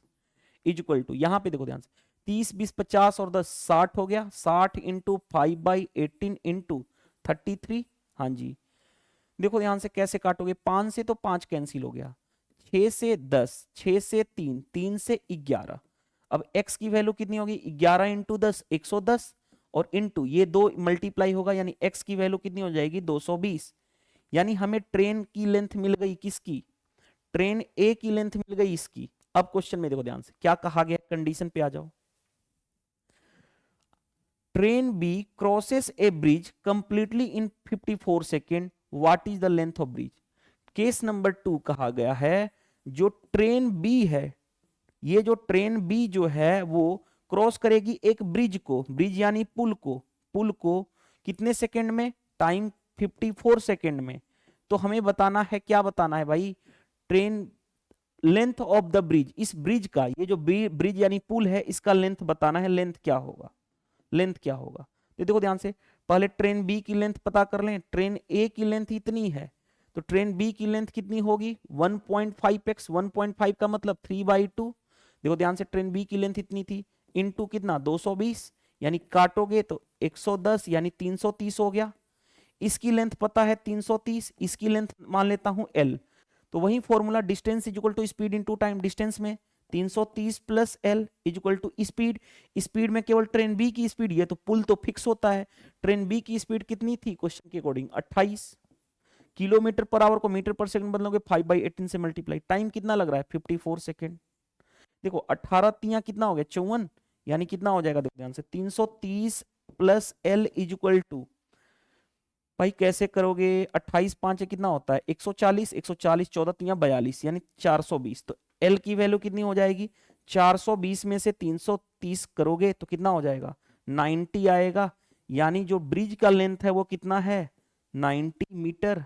इज इक्वल टू, यहां पे देखो ध्यान से 30 20 50 और 10 60 हो गया, 60 इंटू 5/18 इंटू 33। हाँ जी, देखो ध्यान से कैसे काटोगे, 5 से तो 5 कैंसिल हो गया, 6 से 10, 6 से 3, 3 से 11। अब x की वैल्यू कितनी होगी 11 इंटू 10 110 और इंटू ये 2 मल्टीप्लाई होगा, यानी x की वैल्यू कितनी हो जाएगी 220। यानी हमें ट्रेन की लेंथ मिल गई किसकी, ट्रेन ए की लेंथ मिल गई इसकी। अब क्वेश्चन में देखो ध्यान से क्या कहा गया, कंडीशन पे आ जाओ। Train B crosses a bridge completely in 54 second, what is the length of bridge. Case number 2 कहा गया है, जो ट्रेन बी है, ये जो ट्रेन बी जो है वो क्रॉस करेगी एक ब्रिज को, ब्रिज यानी पुल को, पुल को कितने सेकंड में, टाइम 54 सेकंड में। तो हमें बताना है, क्या बताना है भाई, train length of the bridge, इस ब्रिज का, ये जो ब्रिज यानी पुल है इसका लेंथ बताना है, लेंथ क्या होगा, लेंथ क्या होगा। तो देखो ध्यान से, पहले ट्रेन बी की लेंथ पता कर लें, ट्रेन ए की लेंथ इतनी है तो ट्रेन बी की लेंथ कितनी होगी 1.5x, 1.5 का मतलब 3/2। देखो ध्यान से, ट्रेन बी की लेंथ इतनी थी, इनटू कितना 220, यानी काटोगे तो 110 यानी 330 हो गया। इसकी लेंथ पता है 330, इसकी लेंथ मान लेता हूं l, तो वही formula distance is equal to speed into time. Distance में 330 plus L is equal to speed, speed में केवल ट्रेन बी की स्पीड, ये तो पुल तो फिक्स होता है, ट्रेन बी की स्पीड कितनी थी क्वेश्चन के अकॉर्डिंग 28 किलोमीटर पर आवर को मीटर पर सेकंड बदलोगे 5/18 से मल्टीप्लाई, टाइम कितना लग रहा है 54 सेकंड। देखो 18 तिया कितना हो गया 54, यानी कितना हो जाएगा देखो ध्यान से 330 plus L is equal to, भाई कैसे करोगे 28 5 कितना होता है 140, 140 14 तिया 42 यानी 420। तो एल की वैल्यू कितनी हो जाएगी 420 में से 330 करोगे तो कितना हो जाएगा 90 आएगा, यानी जो ब्रिज का लेंथ है वो कितना है 90 मीटर।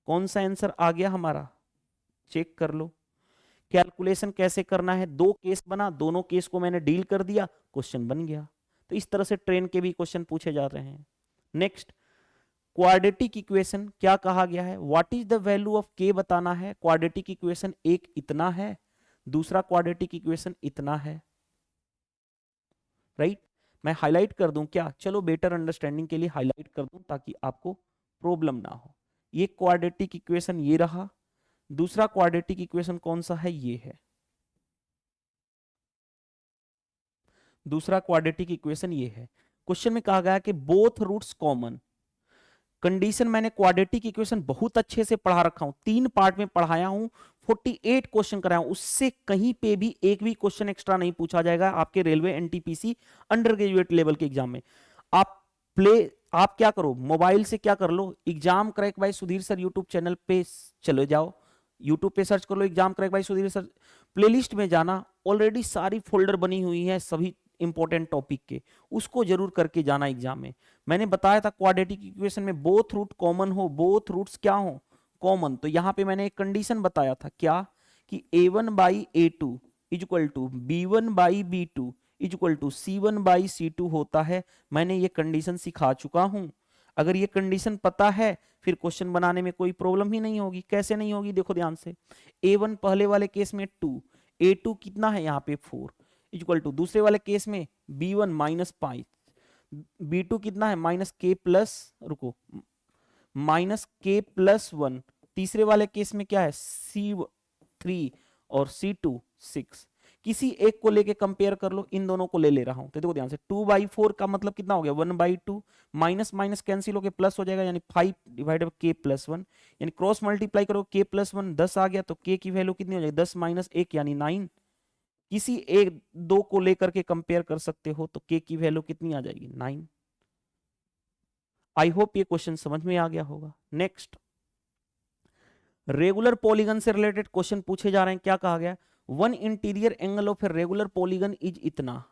कौन सा आंसर आ गया हमारा, चेक कर लो। कैलकुलेशन कैसे करना है, दो केस बना, दोनों केस को मैंने डील कर दिया, क्वेश्चन बन गया। तो इस तरह से ट्रेन के भी क्वेश्चन पूछे जा रहे हैं। नेक्स्ट, क्वाड्रेटिक इक्वेशन क्या कहा गया है, what is the value of के बताना है। क्वाड्रेटिक इक्वेशन एक इतना है, दूसरा क्वाड्रेटिक इक्वेशन इतना है, राइट। मैं हाईलाइट कर दूं क्या, चलो बेटर अंडरस्टैंडिंग के लिए हाईलाइट कर दूं ताकि आपको प्रॉब्लम ना हो। ये क्वाड्रेटिक इक्वेशन ये रहा, दूसरा क्वाड्रेटिक इक्वेशन कौन सा है, ये है, दूसरा क्वाड्रेटिक इक्वेशन ये है। क्वेश्चन में कहा गया कि बोथ रूट्स कॉमन। कंडीशन मैंने क्वाड्रेटिक इक्वेशन बहुत अच्छे से पढ़ा रखा हूं, 3 पार्ट में पढ़ाया हूं, 48 क्वेश्चन कराया हूं, उससे कहीं पे भी एक भी क्वेश्चन एक्स्ट्रा नहीं पूछा जाएगा आपके railway NTPC under graduate level के एग्जाम में। आप क्या करो, मोबाइल से क्या कर लो, exam crack by Sudhir sir YouTube channel पे चले जाओ, यूट्यूब पे सर्च कर लो exam crack by Sudhir sir, playlist में जाना, ऑलरेडी सारी फोल्डर बनी हुई है सभी इंपॉर्टेंट टॉपिक के, उसको जरूर करके जाना एग्जाम में। मैंने बताया था क्वाड्रेटिक इक्वेशन में बोथ रूट कॉमन हो, बोथ रूट्स क्या हो कॉमन, तो यहां पे मैंने एक कंडीशन बताया था क्या, कि a1/a2 is equal to b1/b2 is equal to c1/c2 होता है। मैंने ये कंडीशन सिखा चुका हूं, अगर ये कंडीशन पता है फिर क्वेश्चन बनाने में कोई प्रॉब्लम ही नहीं होगी। कैसे नहीं होगी, देखो ध्यान से, a1 पहले वाले केस में 2, a2 कितना है यहाँ पे 4 इक्वल टू दूसरे वाले केस में b1 -5, B2 कितना है माइनस के प्लस, रुको, माइनस के प्लस 1। तीसरे वाले केस में क्या है C3 और C2 6। किसी एक को लेके कंपेयर कर लो, इन दोनों को ले रहा हूं तो देखो ध्यान से 2/4 का मतलब कितना हो गया 1/2, माइनस माइनस कैंसिल होके प्लस हो जाएगा, यानी 5 डिवाइडेड बाय के प्लस 1, यानी क्रॉस मल्टीप्लाई करो के प्लस 1 10 आ गया, तो के की वैल्यू कितनी हो जाएगी 10 माइनस 1 यानी 9। किसी एक दो को लेकर के कंपेयर कर सकते हो तो के की वैल्यू कितनी आ जाएगी 9। आई होप ये क्वेश्चन समझ में आ गया होगा। नेक्स्ट, रेगुलर पॉलीगन से रिलेटेड क्वेश्चन पूछे जा रहे हैं। क्या कहा गया, one interior angle of a regular polygon is इतना,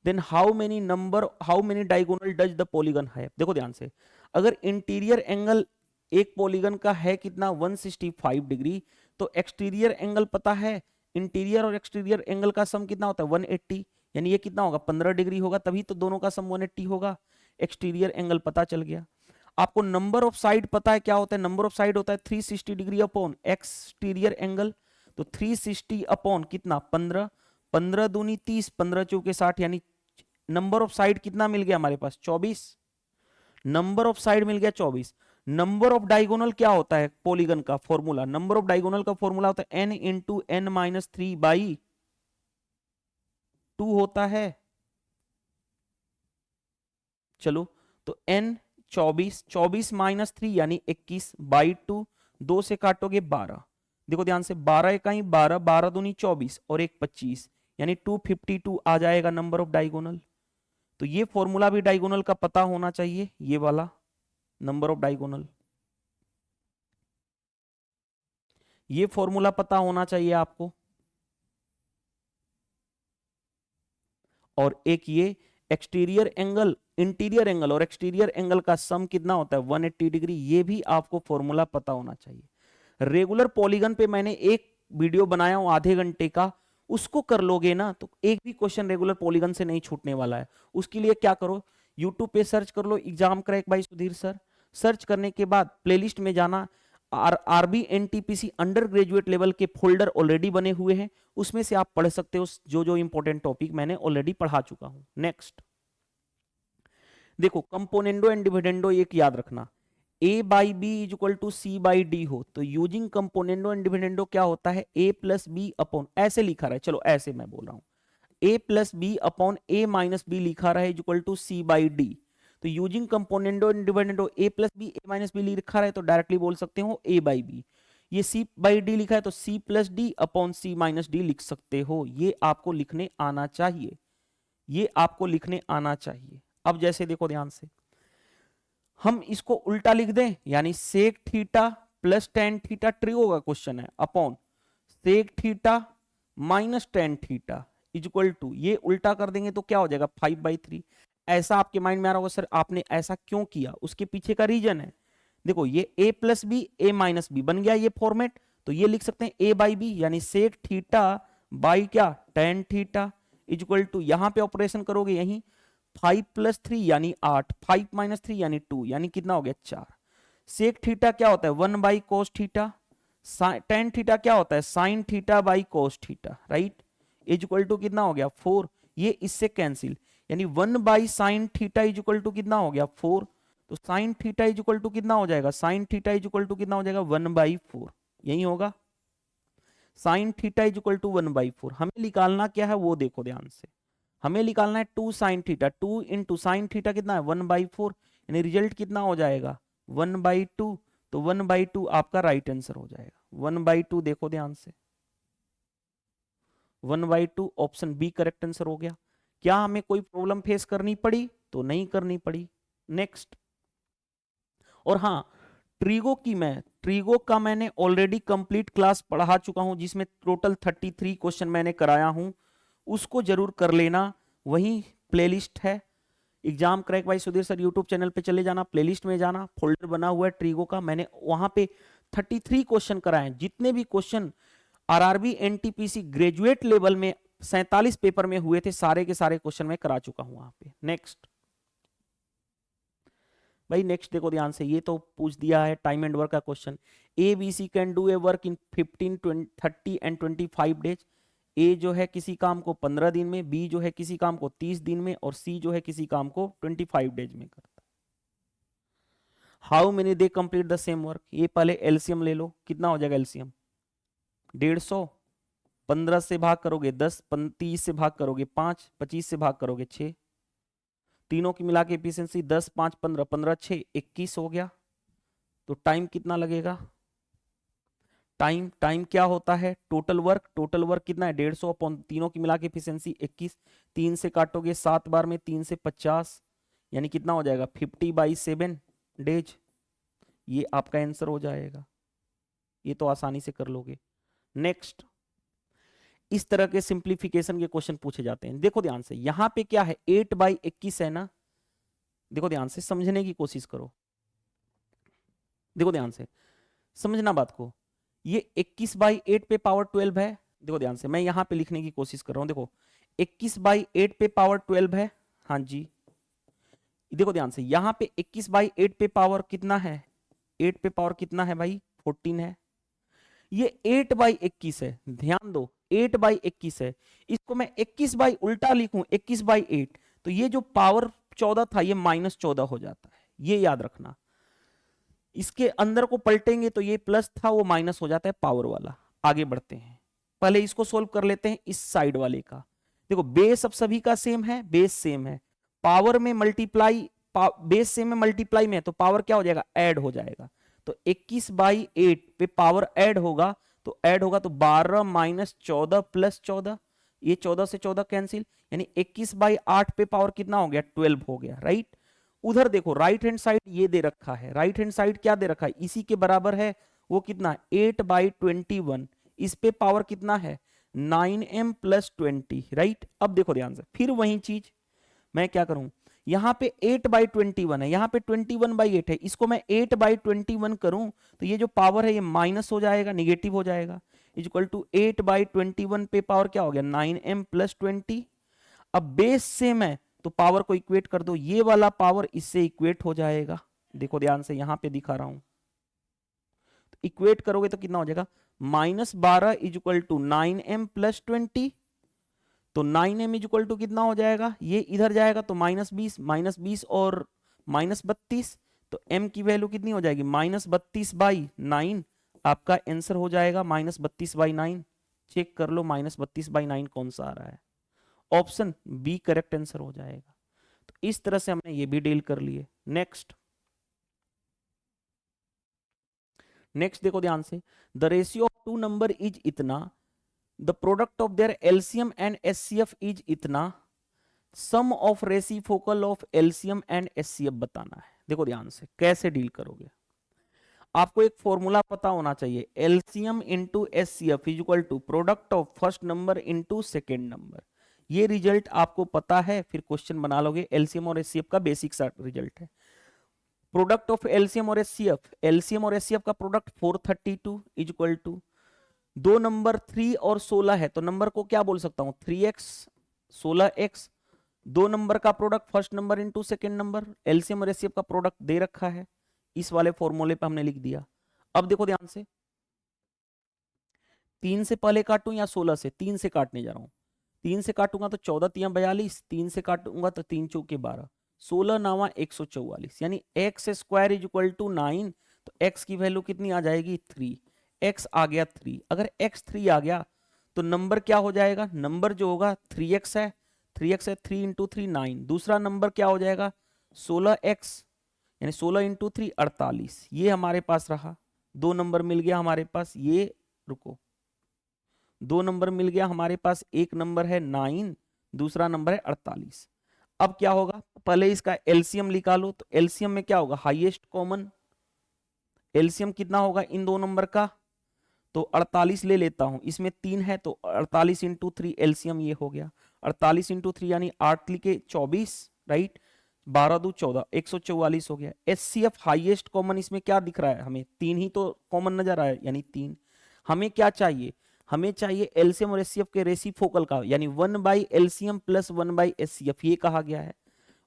then how many diagonal does the polygon है। देखो ध्यान से, अगर इंटीरियर एंगल एक पॉलीगन का है कितना 165 डिग्री, तो एक्सटीरियर एंगल पता है, इंटीरियर और एक्सटीरियर एंगल का सम कितना होता है 180, यानी ये कितना होगा 15 डिग्री होगा, तभी तो दोनों का सम 180 होगा। एक्सटीरियर एंगल पता चल गया। आपको नंबर ऑफ साइड पता है क्या होता है, नंबर ऑफ साइड होता है 360 डिग्री अपॉन एक्सटीरियर एंगल, तो 360 अपॉन कितना 15, 15 दूनी 30, 15 चौके 60, यानी नंबर ऑफ साइड कितना मिल गया हमारे पास 24। नंबर ऑफ साइड मिल गया 24। नंबर ऑफ डायगोनल क्या होता है पॉलीगन का फॉर्मूला, नंबर ऑफ डायगोनल का फॉर्मूला होता है n इंटू n माइनस 3/2 होता है। चलो तो n 24, 24 माइनस 3 यानी 21/2, 2 से काटोगे 12। देखो ध्यान से 12 इकाई 12, 12 दूनी 24 और 1 25, यानी 252 आ जाएगा नंबर ऑफ डायगोनल। तो ये फॉर्मूला भी डायगोनल का पता होना चाहिए, ये वाला नंबर ऑफ डायगोनल, ये फॉर्मूला पता होना चाहिए आपको। और एक ये एक्सटीरियर एंगल, इंटीरियर एंगल और एक्सटीरियर एंगल का सम कितना होता है 180 डिग्री, ये भी आपको फॉर्मूला पता होना चाहिए। रेगुलर पॉलीगन पे मैंने एक वीडियो बनाया हूं आधे घंटे का, उसको कर लोगे ना तो एक भी क्वेश्चन रेगुलर पॉलीगन से नहीं छूटने वाला है। उसके लिए क्या करो, यूट्यूब पे सर्च कर लो exam crack by Sudhir sir, search करने के बाद प्लेलिस्ट में जाना, R B NTPC under graduate level के फोल्डर ऑलरेडी बने हुए हैं, उसमें से आप पढ़ सकते हो जो जो इंपॉर्टेंट टॉपिक मैंने ऑलरेडी पढ़ा चुका हूं। नेक्स्ट देखो, कंपोनेंडो एंड डिविडेंडो एक याद रखना, a by B is equal to C by D हो तो यूजिंग कंपोनेंडो एंड डिविडेंडो क्या होता है a प्लस बी अपॉन, ऐसे लिखा रहा है, चलो ऐसे मैं बोल रहा हूं a plus B upon a minus B लिखा रहा है is equal to C by D. तो using componendo and dividendo a plus B a minus B लिखा रहा है तो डायरेक्टली बोल सकते हो a बाई बी। ये c बाई डी लिखा है तो c plus D upon c minus D लिख सकते हो। ये आपको लिखने आना चाहिए, ये आपको लिखने आना चाहिए। अब जैसे देखो ध्यान से, हम इसको उल्टा लिख दें, यानी sec theta plus tan theta, trigo का क्वेश्चन है, upon sec theta minus tan theta is equal to, ये उल्टा कर देंगे तो क्या हो जाएगा 5/3। ऐसा आपके माइंड में आ रहा होगा सर आपने ऐसा क्यों किया, उसके पीछे का रीजन है। देखो ये a plus B A minus B बन गया ये फॉर्मेट, तो ये लिख सकते हैं a बाई बी, यानी सेक थीटा बाई क्या tan theta is equal to, यहां पे ऑपरेशन करोगे यहीं 5 प्लस 3 यानी 8, 5 माइनस 3 यानी 2, यानी कितना हो गया 4। सेक थीटा क्या होता है 1 by cos theta, tan theta क्या होता है sine theta by cos theta, right, is equal to कितना हो गया 4। ये इससे कैंसिल, यानी 1 by sine theta is equal to कितना हो गया 4, तो sine theta is equal to कितना हो जाएगा, sine theta is equal to कितना हो जाएगा 1/4, यही होगा, sine theta is equal to 1/4। हमें निकालना क्या है वो देखो ध्यान से, हमें निकालना है 2 sine theta, 2 into sine theta कितना है 1/4, यानी रिजल्ट कितना हो जाएगा 1/2, तो 1/2 आपका राइट आंसर हो जाएगा। 1/2 देखो ध्यान से, 1/2 ऑप्शन बी करेक्ट आंसर हो गया। क्या हमें कोई प्रॉब्लम फेस करनी पड़ी, तो नहीं करनी पड़ी। नेक्स्ट, और हाँ ट्रीगो का मैंने ऑलरेडी कंप्लीट क्लास पढ़ा चुका हूं जिसमें टोटल 33 क्वेश्चन मैंने कराया हूं, उसको जरूर कर लेना, वही प्लेलिस्ट है exam crack by Sudhir sir YouTube channel पे चले जाना, प्लेलिस्ट में जाना, फोल्डर बना हुआ है ट्रीगो का, मैंने वहां पे 33 क्वेश्चन कराए, जितने भी question RRB NTPC graduate level में 47 पेपर में हुए थे सारे के सारे क्वेश्चन मैं करा चुका हूं वहां पे। नेक्स्ट भाई, नेक्स्ट देखो ध्यान से, ये तो पूछ दिया है टाइम एंड वर्क का question, A B C can do a work in 15, 30 and 25 days. A जो है किसी काम को 15 दिन में, बी जो है किसी काम को 30 दिन में, और सी जो है किसी काम को 25 डेज में करता है। How many they complete the same work, ये पहले एलसीएम ले लो, कितना हो जाएगा एलसीएम 150, 15 से भाग करोगे 10, 30 से भाग करोगे 5, 25 से भाग करोगे 6, तीनों की मिला के एफिशिएंसी 10, 5, 15, 15, 6, 21 हो गया। तो टाइम कितना लगेगा, टाइम क्या होता है, टोटल वर्क कितना है 150 अपॉन तीनों की मिला के एफिशिएंसी 21, 3 से काटोगे 7 बार में 3 से 50, यानी कितना हो जाएगा 50/7 डेज। ये आपका आंसर हो जाएगा, ये तो आसानी से कर लोगे। नेक्स्ट, इस तरह के सिंप्लीफिकेशन के क्वेश्चन पूछे जाते हैं। देखो ध्यान से, यहां पे क्या है 8/21 है ना, देखो ध्यान से समझने की कोशिश करो, देखो ध्यान से समझना बात को। ये 21/8 पे पावर 12 है, देखो ध्यान से मैं यहां पे लिखने की कोशिश कर रहा हूं, देखो 21/8 पे पावर 12 है, हाँ जी। देखो ध्यान से यहां पे 21/8 पे पावर कितना है, 8 पे पावर कितना है भाई 14 है। ये 8/21 है, ध्यान दो 8/21 है, इसको मैं 21 बाई उल्टा लिखूं 21/8, तो ये जो पावर 14 था ये -14 हो जाता है, ये याद रखना। इसके अंदर को पलटेंगे तो ये प्लस था वो माइनस हो जाता है पावर वाला। आगे बढ़ते हैं, पहले इसको सोल्व कर लेते हैं इस साइड वाले का। देखो बेस अब सभी का सेम है, बेस सेम है, पावर में मल्टीप्लाई, बेस सेम में मल्टीप्लाई में है तो पावर क्या हो जाएगा ऐड हो जाएगा। तो 21/8 पे पावर ऐड होगा, तो ऐड होगा तो 12 - 14 + 14, ये 14 से 14 कैंसिल, यानी 21/8 पे पावर कितना हो गया 12 हो गया, राइट। उधर देखो राइट हैंड साइड ये दे रखा है, राइट हैंड साइड क्या दे रखा है इसी के बराबर है, वो कितना 8/21, इस पे पावर कितना है 9m + 20, राइट। अब देखो ध्यान से फिर वही चीज मैं क्या करूं, यहां पे 8/21 है, यहां पे 21/8 है, इसको मैं 8/21 करूं तो ये जो पावर है ये माइनस हो जाएगा, निगेटिव हो जाएगा, इक्वल टू 8/21 पे पावर क्या हो गया 9m + 20। अब बेस सेम है तो पावर को इक्वेट कर दो, ये वाला पावर इससे इक्वेट हो जाएगा, देखो ध्यान से यहां पे दिखा रहा हूं, तो इक्वेट करोगे तो कितना हो जाएगा -12 = 9m + 20, तो 9m = कितना हो जाएगा, ये इधर जाएगा तो -20 और -32, तो m की वैल्यू कितनी हो जाएगी -32/9, आपका आंसर हो जाएगा -32/9। चेक कर लो -32/9 कौन सा आ रहा है, ऑप्शन बी करेक्ट आंसर हो जाएगा। तो इस तरह से हमने ये भी डील कर लिए। नेक्स्ट देखो ध्यान से, the ratio of two number is इतना, the product of their LCM and HCF is इतना, sum of reciprocal of LCM and HCF बताना है। देखो ध्यान से कैसे डील करोगे, आपको एक फॉर्मूला पता होना चाहिए, LCM into HCF is equal to product of first number into second number. ये रिजल्ट आपको पता है, फिर क्वेश्चन बना लोगे, एलसीएम और एचसीएफ का बेसिक सा रिजल्ट है। प्रोडक्ट ऑफ एलसीएम और एचसीएफ का प्रोडक्ट 432 इज इक्वल टू, दो नंबर 3 और 16 है तो नंबर को क्या बोल सकता हूं 3x 16x, दो नंबर का product first number into second number, LCM और एचसीएफ का प्रोडक्ट दे रखा है, इस वाले फॉर्मूले पे हमने लिख दिया। अब देखो ध्यान से, 3 से पहले काटूं या 16 से, 3 से काटने जा रहा हूं, 3 से काटूंगा तो 14 × 42, 3 से काटूंगा तो 3 × 4 = 12, 16 × 9 = 144, यानी x² = 9, तो x की वैल्यू कितनी आ जाएगी 3, x आ गया 3, अगर x 3 आ गया तो नंबर क्या हो जाएगा, नंबर जो होगा 3x है, 3 × 3 9, दूसरा नंबर क्या हो जाएगा 16x, यानी 16 × 3 48, ये हमारे पास रहा, दो नंबर मिल गया हमारे पास, ये रुको, दो नंबर मिल गया हमारे पास, एक नंबर है 9, दूसरा नंबर है 48। अब क्या होगा, पहले इसका एलसीएम निकालो, तो एलसीएम में क्या होगा हाईएस्ट कॉमन, एलसीएम कितना होगा इन दो नंबर का, तो 48 ले लेता हूं, इसमें 3 है तो 48 × 3 एलसीएम ये हो गया, 48 × 3 यानी 8 लिखे 24, राइट, 12 दूं 14, 144 हो गया। एचसीएफ हाईएस्ट कॉमन इसमें क्या दिख रहा है हमें 3 ही तो कॉमन नजर आया, यानी 3। हमें क्या चाहिए, हमें चाहिए एलसीएम और एचसीएफ के रेसिप्रोकल का, यानी 1/LCM + 1/HCF, ये कहा गया है।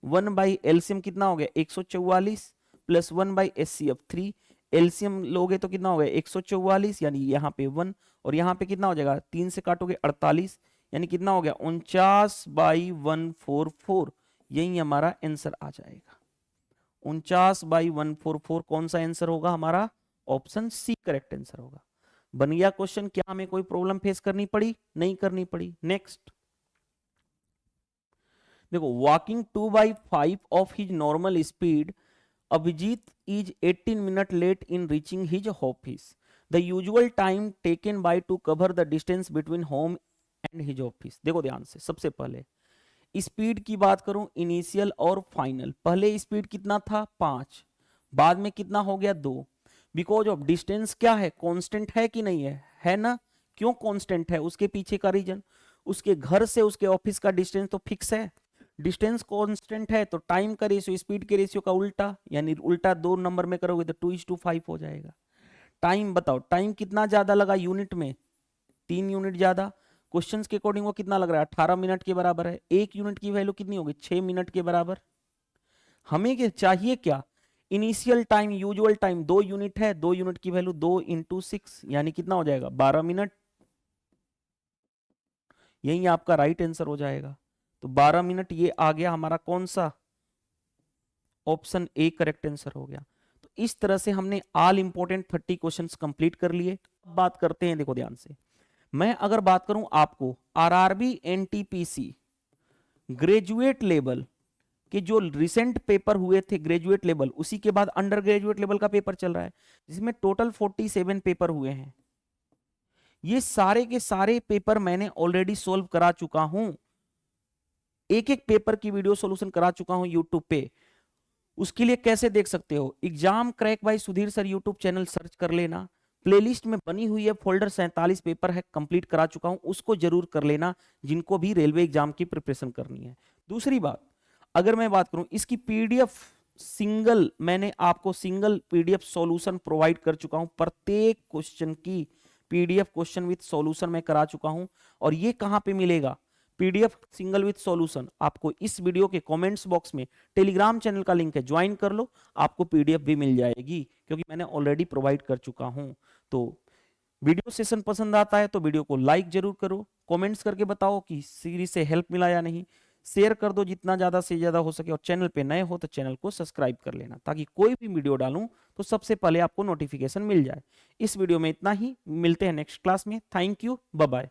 1/LCM कितना हो गया 144 + 1/HCF 3, एलसीएम लोगे तो कितना हो गया 144, यानी यहाँ पे 1, और यहाँ पे कितना हो जाएगा 3 से काटोगे 48, यानी कितना हो गया 49/144। यही हमारा आंसर आ जाएगा 49/144। कौन सा आंसर होगा हमारा? ऑप्शन सी करेक्ट आंसर होगा। बन गया क्वेश्चन। क्या हमें कोई प्रॉब्लम फेस करनी पड़ी? नहीं करनी पड़ी। नेक्स्ट देखो, walking 2/5 of his normal speed, Abhijit is 18 minutes late in reaching his office. The usual time taken by to cover the distance between home and his office. देखो ध्यान से, सबसे पहले स्पीड की बात करूं, इनिशियल और फाइनल। पहले स्पीड कितना था 5, बाद में कितना हो गया 2। बिकॉज ऑफ डिस्टेंस क्या है, कांस्टेंट है कि नहीं है ना? क्यों कांस्टेंट है? उसके पीछे का रीजन, उसके घर से उसके ऑफिस का डिस्टेंस तो फिक्स है। डिस्टेंस कांस्टेंट है तो टाइम का रेशियो स्पीड के रेशियो का उल्टा, यानी उल्टा 2 नंबर में करोगे तो 2:5 हो जाएगा। टाइम बताओ, टाइम कितना ज्यादा लगा यूनिट में? 3 यूनिट ज्यादा। क्वेश्चंस के अकॉर्डिंग वो कितना लग रहा है? 18 मिनट के बराबर है। 1 यूनिट की वैल्यू कितनी होगी? 6 मिनट के बराबर। हमें चाहिए क्या? Initial time, usual time 2 unit है, 2 यूनिट की वैल्यू 2 × 6, यानी कितना हो जाएगा 12 मिनट। यही आपका राइट आंसर हो जाएगा। तो 12 मिनट ये आ गया हमारा कौन सा? ऑप्शन ए करेक्ट आंसर हो गया। तो इस तरह से हमने ऑल इंपॉर्टेंट 30 क्वेश्चंस कंप्लीट कर लिए। बात करते हैं, देखो ध्यान से, मैं अगर बात करूं आपको आरआरबी एनटीपीसी ग्रेजुएट लेवल के जो रिसेंट पेपर हुए थे ग्रेजुएट लेवल, उसी के बाद अंडर ग्रेजुएट लेवल का पेपर चल रहा है, जिसमें टोटल 47 पेपर हुए हैं। ये सारे के सारे पेपर मैंने ऑलरेडी सोल्व करा चुका हूं। एक एक पेपर की वीडियो सॉल्यूशन करा चुका हूं यूट्यूब पे। उसके लिए कैसे देख सकते हो? Exam crack by Sudhir sir YouTube channel search कर लेना, प्लेलिस्ट में बनी हुई है, फोल्डर 47 पेपर है, कंप्लीट करा चुका हूं, उसको जरूर कर लेना जिनको भी रेलवे एग्जाम की प्रिपरेशन करनी है। दूसरी बात, अगर मैं बात करूं इसकी पीडीएफ सिंगल, मैंने आपको सिंगल पीडीएफ सॉल्यूशन प्रोवाइड कर चुका हूं। प्रत्येक क्वेश्चन की पीडीएफ क्वेश्चन विद सॉल्यूशन मैं करा चुका हूं। और ये कहां पे मिलेगा? पीडीएफ सिंगल विद सॉल्यूशन आपको इस वीडियो के कमेंट्स बॉक्स में टेलीग्राम चैनल का लिंक है, ज्वाइन कर लो, आपको पीडीएफ भी मिल जाएगी, क्योंकि मैंने ऑलरेडी प्रोवाइड कर चुका हूं। तो वीडियो सेशन पसंद आता है तो वीडियो को लाइक जरूर करो, कमेंट्स करके बताओ कि सीरीज से हेल्प मिला या नहीं, शेयर कर दो जितना ज्यादा से ज्यादा हो सके, और चैनल पे नए हो तो चैनल को सब्सक्राइब कर लेना, ताकि कोई भी वीडियो डालूं तो सबसे पहले आपको नोटिफिकेशन मिल जाए। इस वीडियो में इतना ही, मिलते हैं नेक्स्ट क्लास में। Thank you, bye bye.